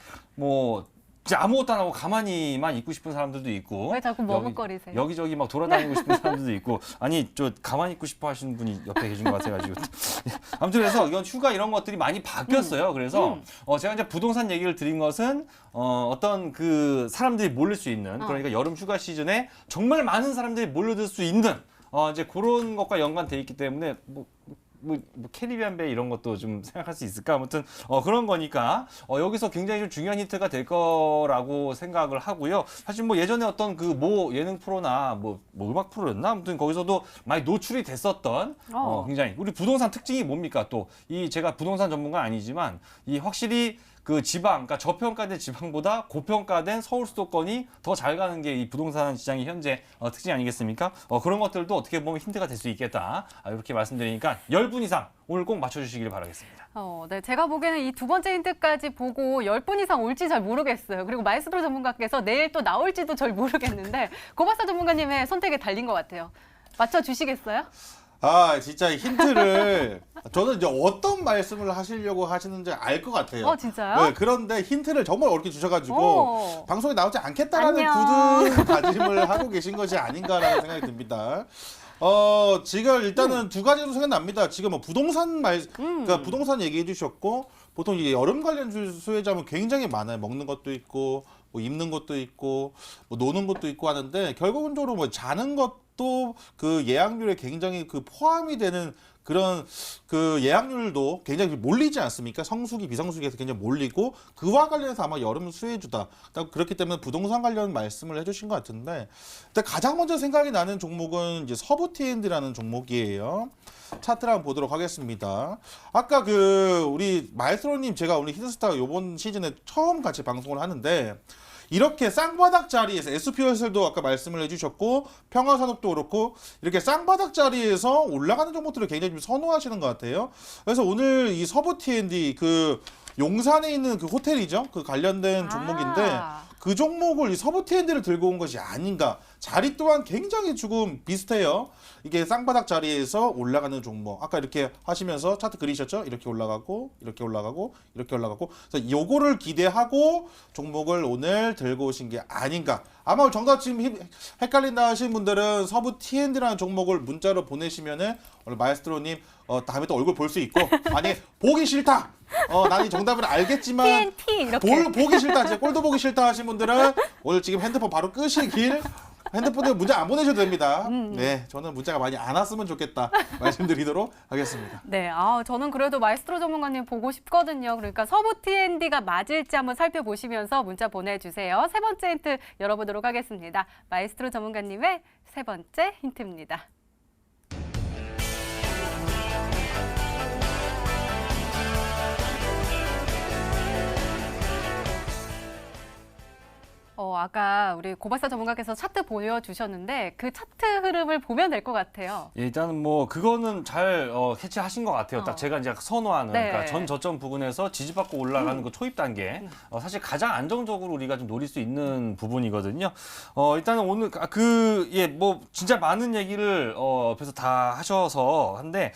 진짜 아무것도 안 하고 가만히만 있고 싶은 사람들도 있고 왜 자꾸 머뭇거리세요? 여기저기 막 돌아다니고 싶은 사람들도 있고 아니 저 가만히 있고 싶어 하시는 분이 옆에 계신 것 같아가지고 아무튼 그래서 이건 휴가 이런 것들이 많이 바뀌었어요. 그래서 제가 이제 부동산 얘기를 드린 것은 어떤 그 사람들이 몰릴 수 있는 그러니까 여름 휴가 시즌에 정말 많은 사람들이 몰려들 수 있는 이제 그런 것과 연관돼 있기 때문에 캐리비안 베이 이런 것도 좀 생각할 수 있을까? 아무튼 그런 거니까 여기서 굉장히 좀 중요한 힌트가 될 거라고 생각을 하고요. 사실 뭐 예전에 어떤 그 예능 프로나 뭐 음악 프로였나? 아무튼 거기서도 많이 노출이 됐었던 굉장히 우리 부동산 특징이 뭡니까? 또 제가 부동산 전문가 아니지만 이 확실히 그 지방, 그러니까 저평가된 지방보다 고평가된 서울 수도권이 더 잘 가는 게 이 부동산 시장의 현재 특징 아니겠습니까? 그런 것들도 어떻게 보면 힌트가 될 수 있겠다. 이렇게 말씀드리니까 10분 이상 오늘 꼭 맞춰주시길 바라겠습니다. 네, 제가 보기에는 이 두 번째 힌트까지 보고 10분 이상 올지 잘 모르겠어요. 그리고 마에스트로 전문가께서 내일 또 나올지도 잘 모르겠는데 고바사 전문가님의 선택에 달린 것 같아요. 맞춰주시겠어요? 아, 진짜 힌트를 저는 이제 어떤 말씀을 하시려고 하시는지 알 것 같아요. 진짜요? 네, 그런데 힌트를 정말 어렵게 주셔가지고 방송에 나오지 않겠다라는 안녕. 굳은 다짐을 하고 계신 것이 아닌가라는 생각이 듭니다. 지금 일단은 두 가지도 생각납니다. 지금 뭐 부동산 그러니까 부동산 얘기해 주셨고, 보통 이제 여름 관련 수혜자면 굉장히 많아요. 먹는 것도 있고, 뭐 입는 것도 있고, 뭐 노는 것도 있고 하는데, 결국적으로 뭐 자는 것도 그 예약률에 굉장히 그 포함이 되는 그런 그 예약률도 굉장히 몰리지 않습니까? 성수기, 비성수기에서 굉장히 몰리고, 그와 관련해서 아마 여름 수혜주다. 그렇기 때문에 부동산 관련 말씀을 해주신 것 같은데, 일단 가장 먼저 생각이 나는 종목은 이제 서부 T&D라는 종목이에요. 차트를 한번 보도록 하겠습니다. 아까 우리 마에스트로님, 제가 오늘 히든스타 이번 시즌에 처음 같이 방송을 하는데, 이렇게 쌍바닥 자리에서 SPS도 아까 말씀을 해주셨고, 평화산업도 그렇고, 이렇게 쌍바닥 자리에서 올라가는 종목들을 굉장히 좀 선호하시는 것 같아요. 그래서 오늘 이 서부 T&D 용산에 있는 그 호텔이죠. 그 관련된 종목인데, 그 종목을 이 서부 T&D를 들고 온 것이 아닌가. 자리 또한 굉장히 조금 비슷해요. 이게 쌍바닥 자리에서 올라가는 종목. 아까 이렇게 하시면서 차트 그리셨죠? 이렇게 올라가고, 이렇게 올라가고, 이렇게 올라가고. 그래서 요거를 기대하고 종목을 오늘 들고 오신 게 아닌가. 아마 정답 지금 헷갈린다 하시는 분들은 서부 T&D라는 종목을 문자로 보내시면은 오늘 마에스트로님 다음에 또 얼굴 볼 수 있고, 아니 보기 싫다. 난 이 정답을 알겠지만 TNT 이렇게. 보기 싫다. 제 꼴도 보기 싫다 하신 분들은 오늘 지금 핸드폰 바로 끄시길. 핸드폰에 문자 안 보내셔도 됩니다. 네, 저는 문자가 많이 안 왔으면 좋겠다 말씀드리도록 하겠습니다. 네, 저는 그래도 마에스트로 전문가님 보고 싶거든요. 그러니까 서부 T&D가 맞을지 한번 살펴보시면서 문자 보내주세요. 세 번째 힌트 열어보도록 하겠습니다. 마에스트로 전문가님의 세 번째 힌트입니다. 아까 우리 고박사 전문가께서 차트 보여주셨는데 그 차트 흐름을 보면 될 것 같아요. 예, 일단은 뭐 그거는 잘 캐치하신 것 같아요. 딱 제가 이제 선호하는 네. 그러니까 전 저점 부근에서 지지받고 올라가는 그 초입 단계 사실 가장 안정적으로 우리가 좀 노릴 수 있는 부분이거든요. 일단은 오늘 뭐 진짜 많은 얘기를 옆에서 다 하셔서 한데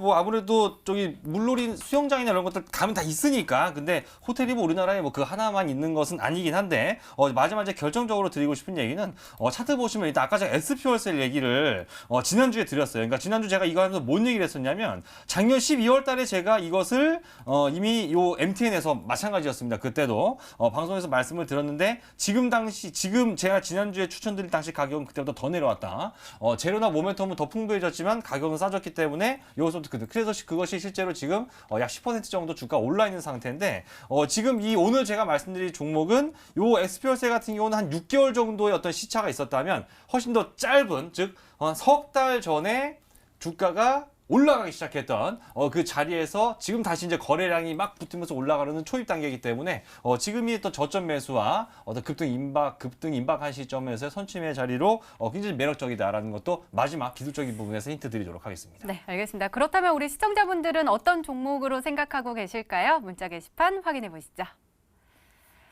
뭐 아무래도 저기 물놀이 수영장이나 이런 것들 가면 다 있으니까. 근데 호텔이 뭐 우리나라에 뭐 그 하나만 있는 것은 아니긴 한데 마지막에 결정적으로 드리고 싶은 얘기는 차트 보시면 일단 아까 제가 SP월셀 얘기를 지난주에 드렸어요. 그러니까 지난주 제가 이거 하면서 뭔 얘기를 했었냐면 작년 12월 달에 제가 이것을 이미 요 MTN에서 마찬가지였습니다. 그때도 방송에서 말씀을 드렸는데 지금 제가 지난주에 추천드린 당시 가격은 그때보다 더 내려왔다. 재료나 모멘텀은 더 풍부해졌지만 가격은 싸졌기 때문에 요소부터 그래서 그것이 실제로 지금 약 10% 정도 주가 올라 있는 상태인데 지금 오늘 제가 말씀드린 종목은 요 SP월세 같은 경우는 한 6개월 정도의 어떤 시차가 있었다면 훨씬 더 짧은 즉 석 달 전에 주가가 올라가기 시작했던 그 자리에서 지금 다시 이제 거래량이 막 붙으면서 올라가는 초입 단계이기 때문에 지금이 또 저점 매수와 어떤 급등 임박한 시점에서 선취매 자리로 굉장히 매력적이다라는 것도 마지막 기술적인 부분에서 힌트 드리도록 하겠습니다. 네, 알겠습니다. 그렇다면 우리 시청자분들은 어떤 종목으로 생각하고 계실까요? 문자 게시판 확인해 보시죠.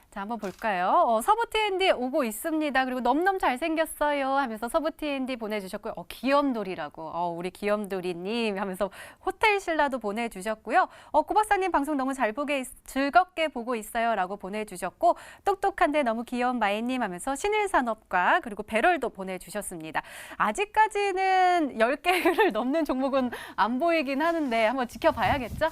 자, 한번 볼까요? 서부 T&D 오고 있습니다. 그리고 넘넘 잘생겼어요 하면서 서부 T&D 보내주셨고요. 귀염돌이라고 우리 귀염돌이님 하면서 호텔 신라도 보내주셨고요. 고 박사님 방송 너무 즐겁게 보고 있어요 라고 보내주셨고, 똑똑한데 너무 귀여운 마이님 하면서 신일산업과 그리고 배럴도 보내주셨습니다. 아직까지는 10개를 넘는 종목은 안 보이긴 하는데 한번 지켜봐야겠죠?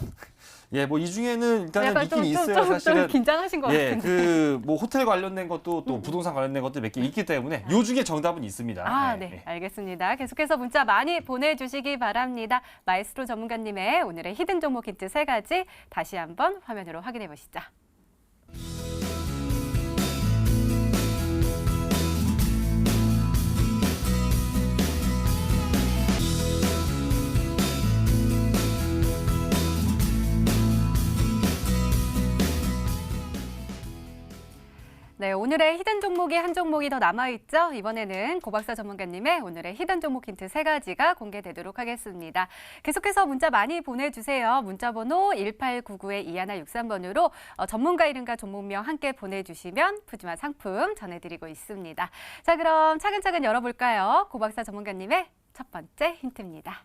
예, 뭐 이 중에는 일단은 약간 있긴 있어요. 사실은. 좀 긴장하신 것 같은데. 뭐 호텔 관련된 것도 또 부동산 관련된 것도 몇 개 있기 때문에 요 중에 정답은 있습니다. 네, 알겠습니다. 계속해서 문자 많이 보내주시기 바랍니다. 마에스트로 전문가님의 오늘의 히든 종목 힌트 3가지 다시 한번 화면으로 확인해 보시죠. 네, 오늘의 히든 종목이 한 종목이 더 남아있죠. 이번에는 고박사 전문가님의 오늘의 히든 종목 힌트 3가지가 공개되도록 하겠습니다. 계속해서 문자 많이 보내주세요. 문자번호 1899-2163번으로 전문가 이름과 종목명 함께 보내주시면 푸짐한 상품 전해드리고 있습니다. 자, 그럼 차근차근 열어볼까요? 고박사 전문가님의 첫 번째 힌트입니다.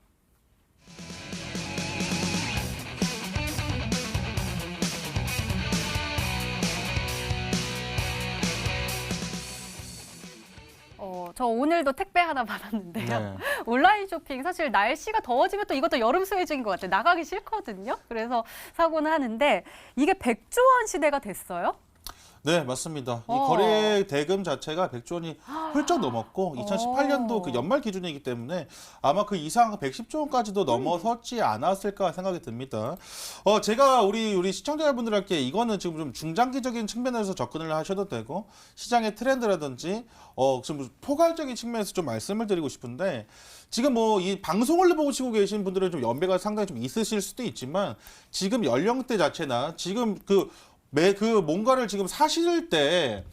저 오늘도 택배 하나 받았는데요. 네. 온라인 쇼핑 사실 날씨가 더워지면 또 이것도 여름 소비적인 것 같아요. 나가기 싫거든요. 그래서 사고는 하는데 이게 100조 원 시대가 됐어요? 네, 맞습니다. 이 거래 대금 자체가 100조 원이 훌쩍 넘었고 2018년도 그 연말 기준이기 때문에 아마 그 이상 110조 원까지도 넘어섰지 않았을까 생각이 듭니다. 제가 우리 시청자분들께 이거는 지금 좀 중장기적인 측면에서 접근을 하셔도 되고 시장의 트렌드라든지 좀 포괄적인 측면에서 좀 말씀을 드리고 싶은데 지금 뭐 이 방송을 보시고 계신 분들은 좀 연배가 상당히 좀 있으실 수도 있지만 지금 연령대 자체나 지금 그 뭔가를 지금 사실 때,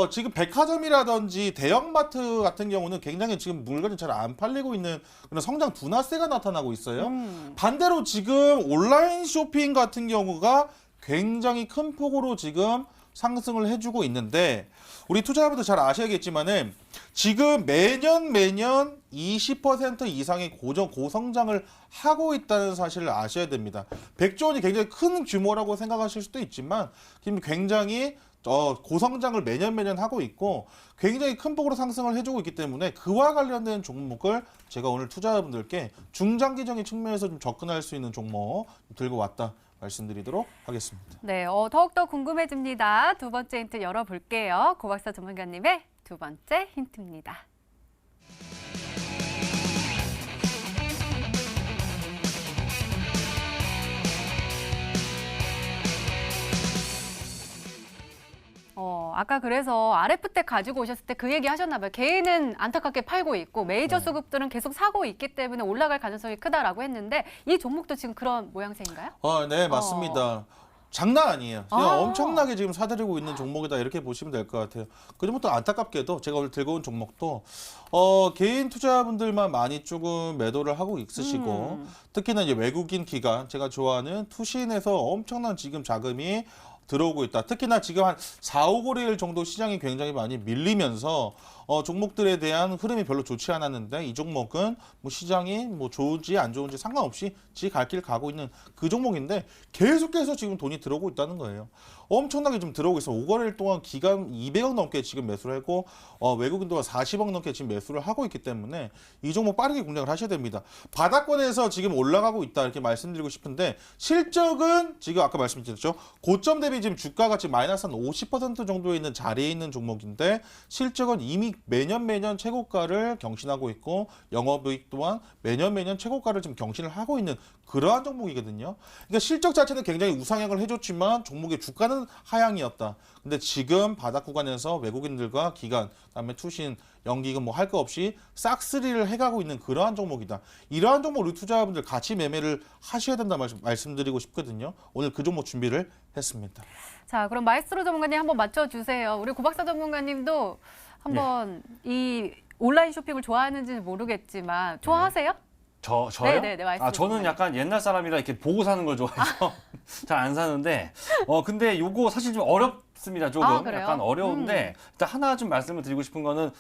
지금 백화점이라든지 대형마트 같은 경우는 굉장히 지금 물건이 잘 안 팔리고 있는 그런 성장 둔화세가 나타나고 있어요. 반대로 지금 온라인 쇼핑 같은 경우가 굉장히 큰 폭으로 지금 상승을 해주고 있는데, 우리 투자자분들 잘 아셔야겠지만은 지금 매년 20% 이상의 고성장을 하고 있다는 사실을 아셔야 됩니다. 100조 원이 굉장히 큰 규모라고 생각하실 수도 있지만 굉장히 고성장을 매년 하고 있고 굉장히 큰 폭으로 상승을 해주고 있기 때문에 그와 관련된 종목을 제가 오늘 투자자분들께 중장기적인 측면에서 좀 접근할 수 있는 종목 들고 왔다 말씀드리도록 하겠습니다. 네, 더욱더 궁금해집니다. 두 번째 힌트 열어볼게요. 고박사 전문가님의 두 번째 힌트입니다. 아까 그래서 RF텍 가지고 오셨을 때 그 얘기 하셨나 봐요. 개인은 안타깝게 팔고 있고 메이저 수급들은 계속 사고 있기 때문에 올라갈 가능성이 크다라고 했는데 이 종목도 지금 그런 모양새인가요? 네, 맞습니다. 장난 아니에요. 그냥 엄청나게 지금 사들이고 있는 종목이다 이렇게 보시면 될 것 같아요. 그리고 또 안타깝게도 제가 오늘 들고 온 종목도 개인 투자분들만 많이 조금 매도를 하고 있으시고 특히나 이제 외국인 기관 제가 좋아하는 투신에서 엄청난 지금 자금이 들어오고 있다. 특히나 지금 한 4, 5거래일 정도 시장이 굉장히 많이 밀리면서 종목들에 대한 흐름이 별로 좋지 않았는데 이 종목은 뭐 시장이 뭐 좋은지 안 좋은지 상관없이 지 갈 길 가고 있는 그 종목인데 계속해서 지금 돈이 들어오고 있다는 거예요. 엄청나게 좀 들어오고 있어. 5거래일 동안 기간 200억 넘게 지금 매수를 했고 외국인도 40억 넘게 지금 매수를 하고 있기 때문에 이 종목 빠르게 공략을 하셔야 됩니다. 바닥권에서 지금 올라가고 있다 이렇게 말씀드리고 싶은데 실적은 지금 아까 말씀드렸죠. 고점 대비 지금 주가가 지금 마이너스 한 50% 정도에 있는 자리에 있는 종목인데 실적은 이미 매년 최고가를 경신하고 있고 영업이익 또한 매년 최고가를 지금 경신을 하고 있는 그러한 종목이거든요. 그러니까 실적 자체는 굉장히 우상향을 해줬지만 종목의 주가는 하향이었다. 근데 지금 바닥 구간에서 외국인들과 기관, 그다음에 투신, 연기금 뭐 할 거 없이 싹쓸이를 해가고 있는 그러한 종목이다. 이러한 종목 우리 투자자분들 같이 매매를 하셔야 된다 말씀드리고 싶거든요. 오늘 그 종목 준비를 했습니다. 자, 그럼 마이스트로 전문가님 한번 맞춰주세요. 우리 고박사 전문가님도 한번 이 온라인 쇼핑을 좋아하는지는 모르겠지만 좋아하세요? 저요? 네네, 저는 약간 옛날 사람이라 이렇게 보고 사는 걸 좋아해서 잘 안 사는데, 근데 요거 사실 좀 어렵습니다. 조금 그래요? 약간 어려운데 일단 하나 좀 말씀을 드리고 싶은 거는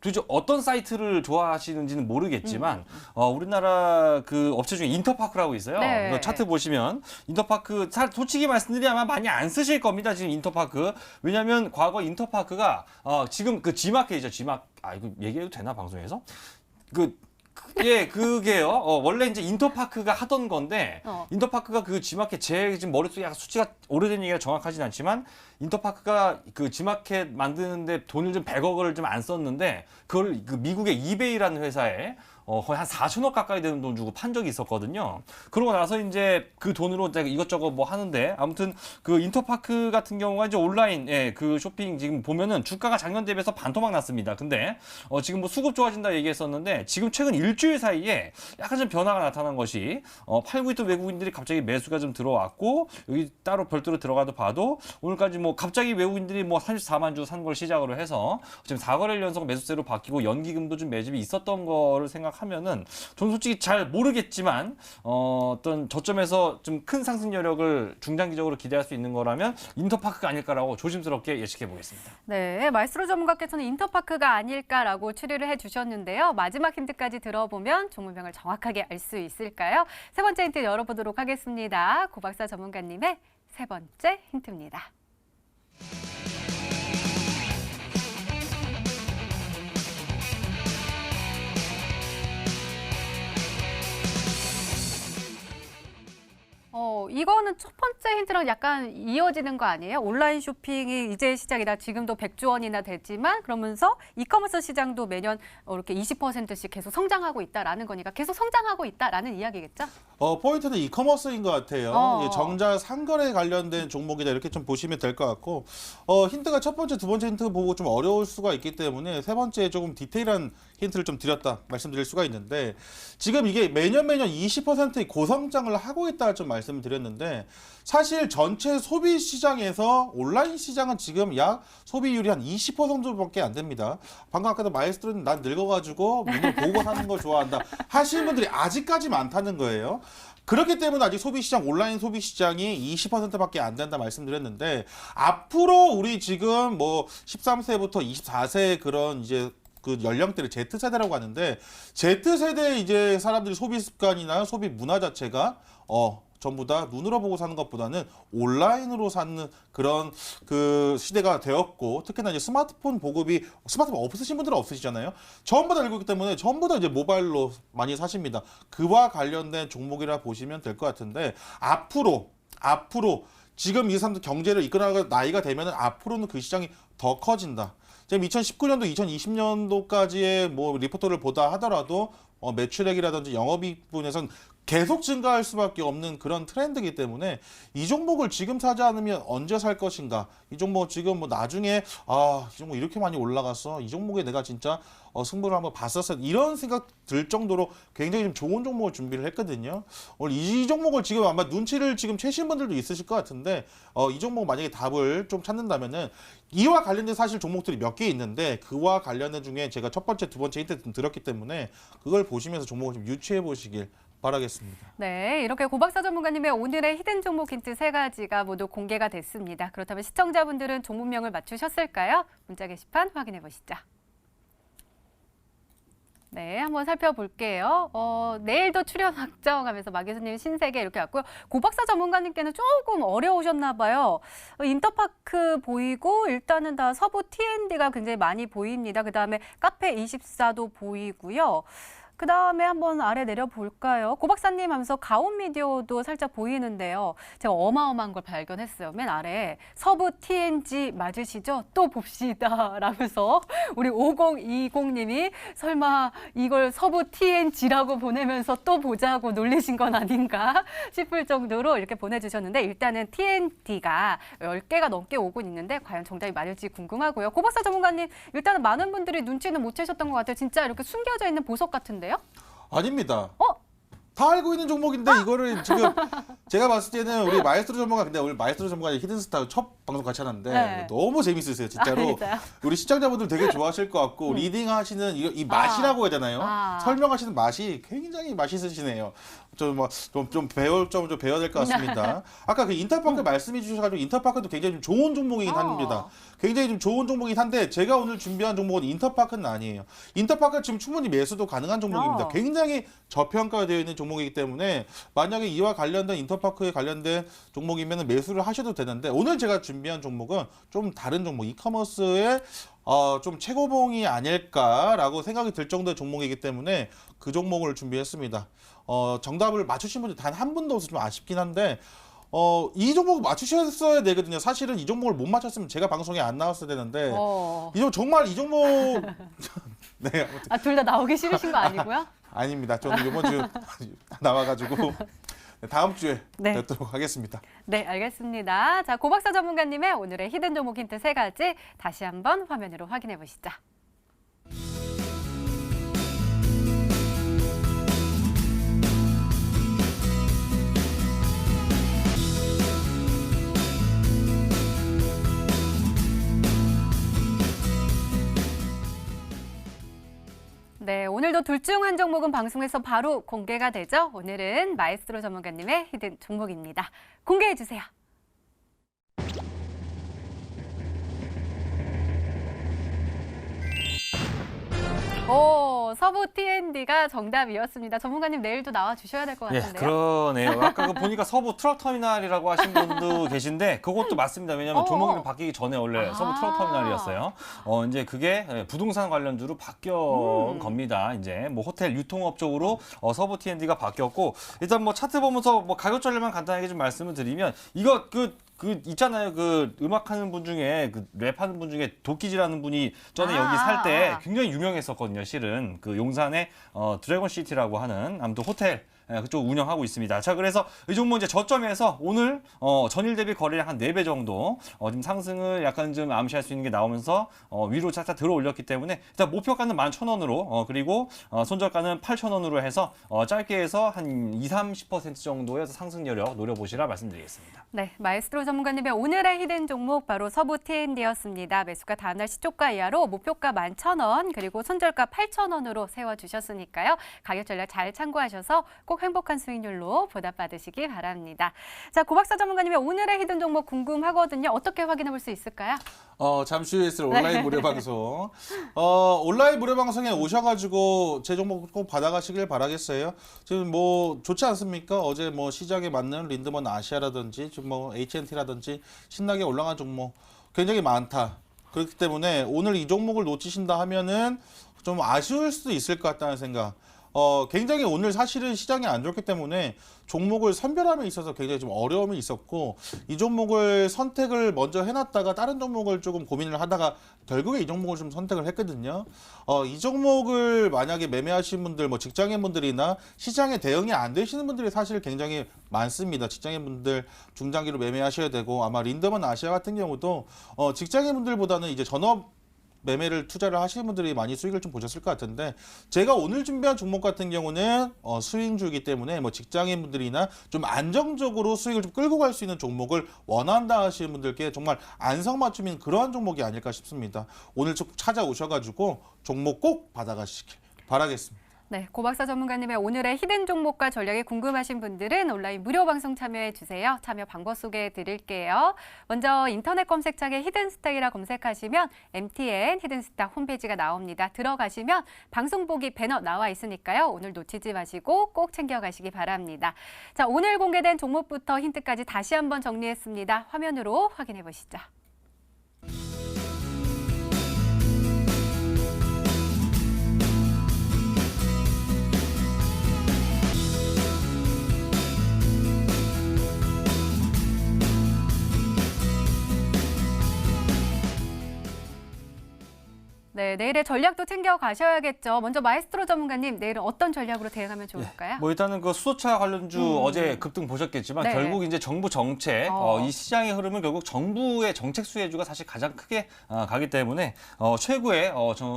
도대체 어떤 사이트를 좋아하시는지는 모르겠지만 우리나라 그 업체 중에 인터파크라고 있어요. 네. 그 차트 보시면 인터파크 솔직히 말씀드리면 아마 많이 안 쓰실 겁니다. 지금 인터파크. 왜냐하면 과거 인터파크가 지금 그 G마켓이죠. 이거 얘기해도 되나 방송에서? 그게요. 원래 이제 인터파크가 하던 건데 인터파크가 그 G마켓 제 지금 머릿속에 약간 수치가 오래된 얘기가 정확하진 않지만 인터파크가 그 G마켓 만드는데 돈을 좀 100억을 좀 안 썼는데 그걸 그 미국의 이베이라는 회사에 거의 한 4천억 가까이 되는 돈 주고 판 적이 있었거든요. 그러고 나서 이제 그 돈으로 제가 이것저것 뭐 하는데 아무튼 그 인터파크 같은 경우가 이제 온라인 그 쇼핑 지금 보면은 주가가 작년 대비해서 반토막 났습니다. 근데 지금 뭐 수급 좋아진다 얘기했었는데 지금 최근 일주일 사이에 약간 좀 변화가 나타난 것이 팔고 있던 외국인들이 갑자기 매수가 좀 들어왔고 여기 따로 별도로 들어가도 봐도 오늘까지 뭐 갑자기 외국인들이 뭐 34만 주 산 걸 시작으로 해서 지금 4거래일 연속 매수세로 바뀌고 연기금도 좀 매집이 있었던 거를 생각하면은 저는 솔직히 잘 모르겠지만 어떤 저점에서 좀 큰 상승 여력을 중장기적으로 기대할 수 있는 거라면 인터파크가 아닐까라고 조심스럽게 예측해 보겠습니다. 네, 마이스트로 전문가께서는 인터파크가 아닐까라고 추리를 해주셨는데요. 마지막 힌트까지 들어보면 종목명을 정확하게 알 수 있을까요? 세 번째 힌트 열어보도록 하겠습니다. 고박사 전문가님의 세 번째 힌트입니다. 이거는 첫 번째 힌트랑 약간 이어지는 거 아니에요? 온라인 쇼핑이 이제 시작이다. 지금도 100조 원이나 됐지만 그러면서 이커머스 시장도 매년 이렇게 20%씩 계속 성장하고 있다라는 거니까 계속 성장하고 있다라는 이야기겠죠? 포인트는 이커머스인 것 같아요. 예, 정자 상거래 관련된 종목이다 이렇게 좀 보시면 될 것 같고 힌트가 첫 번째, 두 번째 힌트 보고 좀 어려울 수가 있기 때문에 세 번째 조금 디테일한 힌트를 좀 드렸다 말씀드릴 수가 있는데 지금 이게 매년 20%의 고성장을 하고 있다 좀 말씀을 드렸는데 사실 전체 소비 시장에서 온라인 시장은 지금 약 소비율이 한 20% 정도밖에 안 됩니다. 방금 아까도 마이스트로는 난 늙어가지고 눈을 보고 사는 걸 좋아한다 하시는 분들이 아직까지 많다는 거예요. 그렇기 때문에 아직 소비시장, 온라인 소비시장이 20%밖에 안 된다 말씀드렸는데 앞으로 우리 지금 뭐 13세부터 24세 그런 이제 그 연령대를 Z세대라고 하는데 Z세대 이제 사람들이 소비 습관이나 소비 문화 자체가 전부 다 눈으로 보고 사는 것보다는 온라인으로 사는 그런 그 시대가 되었고 특히나 이제 스마트폰 없으신 분들은 없으시잖아요. 전부 다 알고 있기 때문에 전부 다 이제 모바일로 많이 사십니다. 그와 관련된 종목이라 보시면 될 것 같은데 앞으로 지금 이 사람들 경제를 이끌어나갈 나이가 되면은 앞으로는 그 시장이 더 커진다. 지금 2019년도, 2020년도까지의 뭐 리포트를 보다 하더라도 매출액이라든지 영업이익 부분에서는 계속 증가할 수밖에 없는 그런 트렌드이기 때문에 이 종목을 지금 사지 않으면 언제 살 것인가? 이 종목 지금 뭐 나중에 이 종목 이렇게 많이 올라갔어. 이 종목에 내가 진짜 승부를 한번 봤었어. 이런 생각 들 정도로 굉장히 좀 좋은 종목을 준비를 했거든요. 오늘 이 종목을 지금 아마 눈치를 지금 채신 분들도 있으실 것 같은데 이 종목 만약에 답을 좀 찾는다면은 이와 관련된 사실 종목들이 몇 개 있는데 그와 관련된 중에 제가 첫 번째, 두 번째 힌트 좀 드렸기 때문에 그걸 보시면서 종목을 좀 유추해 보시길 바라겠습니다. 네, 이렇게 고박사 전문가님의 오늘의 히든 종목 힌트 세 가지가 모두 공개가 됐습니다. 그렇다면 시청자분들은 종목명을 맞추셨을까요? 문자 게시판 확인해 보시죠. 네, 한번 살펴볼게요. 내일도 출연 확정하면서 마교수님 신세계 이렇게 왔고요. 고박사 전문가님께는 조금 어려우셨나 봐요. 인터파크 보이고 일단은 다 서부 T&D가 굉장히 많이 보입니다. 그다음에 카페24도 보이고요. 그 다음에 한번 아래 내려볼까요? 고박사님 하면서 가온미디어도 살짝 보이는데요. 제가 어마어마한 걸 발견했어요. 맨 아래 서부 TNG 맞으시죠? 또 봅시다 라면서 우리 5020님이 설마 이걸 서부 TNG라고 보내면서 또 보자고 놀리신 건 아닌가 싶을 정도로 이렇게 보내주셨는데 일단은 TND가 10개가 넘게 오고 있는데 과연 정답이 맞을지 궁금하고요. 고박사 전문가님 일단은 많은 분들이 눈치는 못 채셨던 것 같아요. 진짜 이렇게 숨겨져 있는 보석 같은데요? 아닙니다. 다 알고 있는 종목인데 이거를 지금 제가 봤을 때는 우리 마이스트로 전문가 근데 오늘 마이스트로 전문가 히든스타 첫 방송 같이 하는데 네. 너무 재밌으세요 진짜로. 우리 시청자분들 되게 좋아하실 것 같고 리딩하시는 이 맛이라고 해야 되나요? 설명하시는 맛이 굉장히 맛있으시네요. 좀 배워야 될 것 같습니다. 아까 그 인터파크 말씀해 주셔가지고 인터파크도 굉장히 좀 좋은 종목이긴 합니다. 굉장히 좀 좋은 종목이긴 한데 제가 오늘 준비한 종목은 인터파크는 아니에요. 인터파크는 지금 충분히 매수도 가능한 종목입니다. 굉장히 저평가되어 있는 종목이기 때문에 만약에 이와 관련된 인터파크에 관련된 종목이면 매수를 하셔도 되는데 오늘 제가 준비한 종목은 좀 다른 종목, 이커머스의 좀 최고봉이 아닐까라고 생각이 들 정도의 종목이기 때문에 그 종목을 준비했습니다. 정답을 맞추신 분이 단 한 분도 없어서 좀 아쉽긴 한데 이 종목 맞추셨어야 되거든요. 사실은 이 종목을 못 맞췄으면 제가 방송에 안 나왔어야 되는데 이 종목 네. 둘 다 나오기 싫으신 거 아니고요? 아닙니다. 저는 이번 주 나와가지고 다음 주에 네. 뵙도록 하겠습니다. 네, 알겠습니다. 자, 고박사 전문가님의 오늘의 히든 종목 힌트 3가지 다시 한번 화면으로 확인해 보시죠. 네, 오늘도 둘 중 한 종목은 방송에서 바로 공개가 되죠. 오늘은 마에스트로 전문가님의 히든 종목입니다. 공개해 주세요. 오, 서부 T&D가 정답이었습니다. 전문가님 내일도 나와 주셔야 될 것 예, 같은데요. 그러네요. 아까 그 보니까 서부 트럭터미널이라고 하신 분도 계신데 그것도 맞습니다. 왜냐하면 종목이 바뀌기 전에 원래 서부 트럭터미널이었어요. 이제 그게 부동산 관련주로 바뀌어 겁니다. 이제 뭐 호텔 유통업 쪽으로 서부 T&D가 바뀌었고 일단 뭐 차트 보면서 뭐 가격 전략만 간단하게 좀 말씀을 드리면 이거 있잖아요. 그 음악하는 분 중에 그 랩하는 분 중에 도끼지라는 분이 전에 여기 살 때 굉장히 유명했었거든요. 실은 그 용산의 드래곤 시티라고 하는 아무튼 호텔 그쪽 운영하고 있습니다. 자, 그래서 이 종목 이제 저점에서 오늘 전일 대비 거래량 한 4배 정도 지금 상승을 약간 좀 암시할 수 있는 게 나오면서 위로 차차 들어 올렸기 때문에 일단 목표가는 11,000원으로 그리고 손절가는 8,000원으로 해서 짧게 해서 한 20-30% 정도의 상승 여력 노려보시라 말씀드리겠습니다. 네, 마에스트로 전문가님의 오늘의 히든 종목 바로 서부 T&D였습니다. 매수가 다음날 시초가 이하로 목표가 11,000원 그리고 손절가 8,000원으로 세워주셨으니까요. 가격 전략 잘 참고하셔서 꼭 행복한 수익률로 보답받으시기 바랍니다. 자, 고박사 전문가님의 오늘의 히든 종목 궁금하거든요. 어떻게 확인해 볼 수 있을까요? 잠시 후에 있을 온라인 무료 방송. 온라인 무료 방송에 오셔가지고 제 종목 꼭 받아가시길 바라겠어요. 지금 뭐 좋지 않습니까? 어제 뭐 시장에 맞는 린드먼 아시아라든지 지금 뭐 H&T라든지 신나게 올라간 종목 굉장히 많다. 그렇기 때문에 오늘 이 종목을 놓치신다 하면은 좀 아쉬울 수도 있을 것 같다는 생각. 굉장히 오늘 사실은 시장이 안 좋기 때문에 종목을 선별함에 있어서 굉장히 좀 어려움이 있었고 이 종목을 선택을 먼저 해놨다가 다른 종목을 조금 고민을 하다가 결국에 이 종목을 좀 선택을 했거든요. 이 종목을 만약에 매매하시는 분들, 뭐 직장인분들이나 시장에 대응이 안 되시는 분들이 사실 굉장히 많습니다. 직장인분들 중장기로 매매하셔야 되고 아마 린드먼 아시아 같은 경우도 직장인분들보다는 이제 전업 매매를 투자를 하시는 분들이 많이 수익을 좀 보셨을 것 같은데 제가 오늘 준비한 종목 같은 경우는 수익주이기 때문에 뭐 직장인분들이나 좀 안정적으로 수익을 좀 끌고 갈 수 있는 종목을 원한다 하시는 분들께 정말 안성맞춤인 그러한 종목이 아닐까 싶습니다. 오늘 좀 찾아오셔가지고 종목 꼭 받아가시길 바라겠습니다. 네, 고박사 전문가님의 오늘의 히든 종목과 전략이 궁금하신 분들은 온라인 무료 방송 참여해 주세요. 참여 방법 소개해 드릴게요. 먼저 인터넷 검색창에 히든스탁이라 검색하시면 MTN 히든스탁 홈페이지가 나옵니다. 들어가시면 방송 보기 배너 나와 있으니까요. 오늘 놓치지 마시고 꼭 챙겨가시기 바랍니다. 자, 오늘 공개된 종목부터 힌트까지 다시 한번 정리했습니다. 화면으로 확인해 보시죠. 네, 내일의 전략도 챙겨가셔야겠죠. 먼저 마에스트로 전문가님, 내일은 어떤 전략으로 대응하면 좋을까요? 뭐 일단은 그 수소차 관련주 어제 급등 보셨겠지만 네. 결국 이제 정부 정책, 이 시장의 흐름은 결국 정부의 정책 수혜주가 사실 가장 크게 가기 때문에 최고의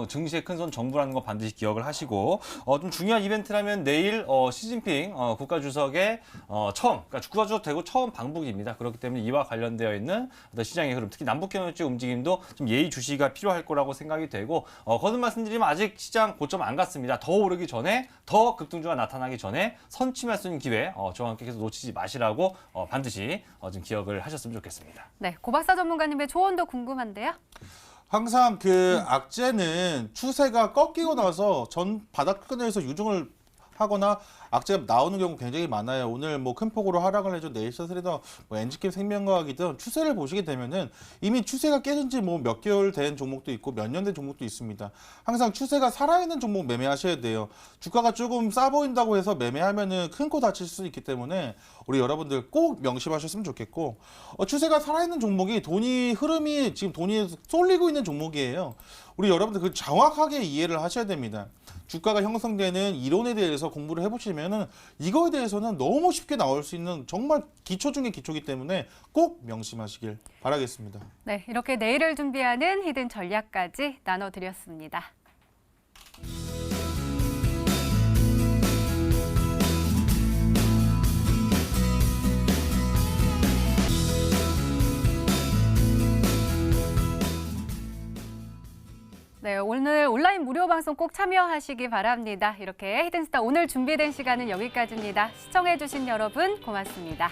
증시의 큰 손 정부라는 거 반드시 기억을 하시고 좀 중요한 이벤트라면 내일 시진핑 국가주석의 그러니까 국가주석 되고 처음 방북입니다. 그렇기 때문에 이와 관련되어 있는 어떤 시장의 흐름, 특히 남북경협지 움직임도 좀 예의주시가 필요할 거라고 생각이 되고 거듭 말씀드리면 아직 시장 고점 안 갔습니다. 더 오르기 전에 더 급등주가 나타나기 전에 선취할 수 있는 기회 저와 함께 계속 놓치지 마시라고 반드시 좀 기억을 하셨으면 좋겠습니다. 네, 고박사 전문가님의 조언도 궁금한데요. 항상 그 악재는 추세가 꺾이고 나서 전 바닥권에서 유증을 하거나 악재가 나오는 경우 굉장히 많아요. 오늘 뭐 큰 폭으로 하락을 해준 네이처스레더, 뭐 엔지캠 생명과학이든 추세를 보시게 되면은 이미 추세가 깨진 지 뭐 몇 개월 된 종목도 있고 몇 년 된 종목도 있습니다. 항상 추세가 살아있는 종목 매매하셔야 돼요. 주가가 조금 싸 보인다고 해서 매매하면은 큰 코 다칠 수 있기 때문에 우리 여러분들 꼭 명심하셨으면 좋겠고, 추세가 살아있는 종목이 흐름이 지금 돈이 쏠리고 있는 종목이에요. 우리 여러분들 그 정확하게 이해를 하셔야 됩니다. 주가가 형성되는 이론에 대해서 공부를 해보시면은 이거에 대해서는 너무 쉽게 나올 수 있는 정말 기초 중에 기초이기 때문에 꼭 명심하시길 바라겠습니다. 네, 이렇게 내일을 준비하는 히든 전략까지 나눠드렸습니다. 네, 오늘 온라인 무료 방송 꼭 참여하시기 바랍니다. 이렇게 히든스타 오늘 준비된 시간은 여기까지입니다. 시청해주신 여러분 고맙습니다.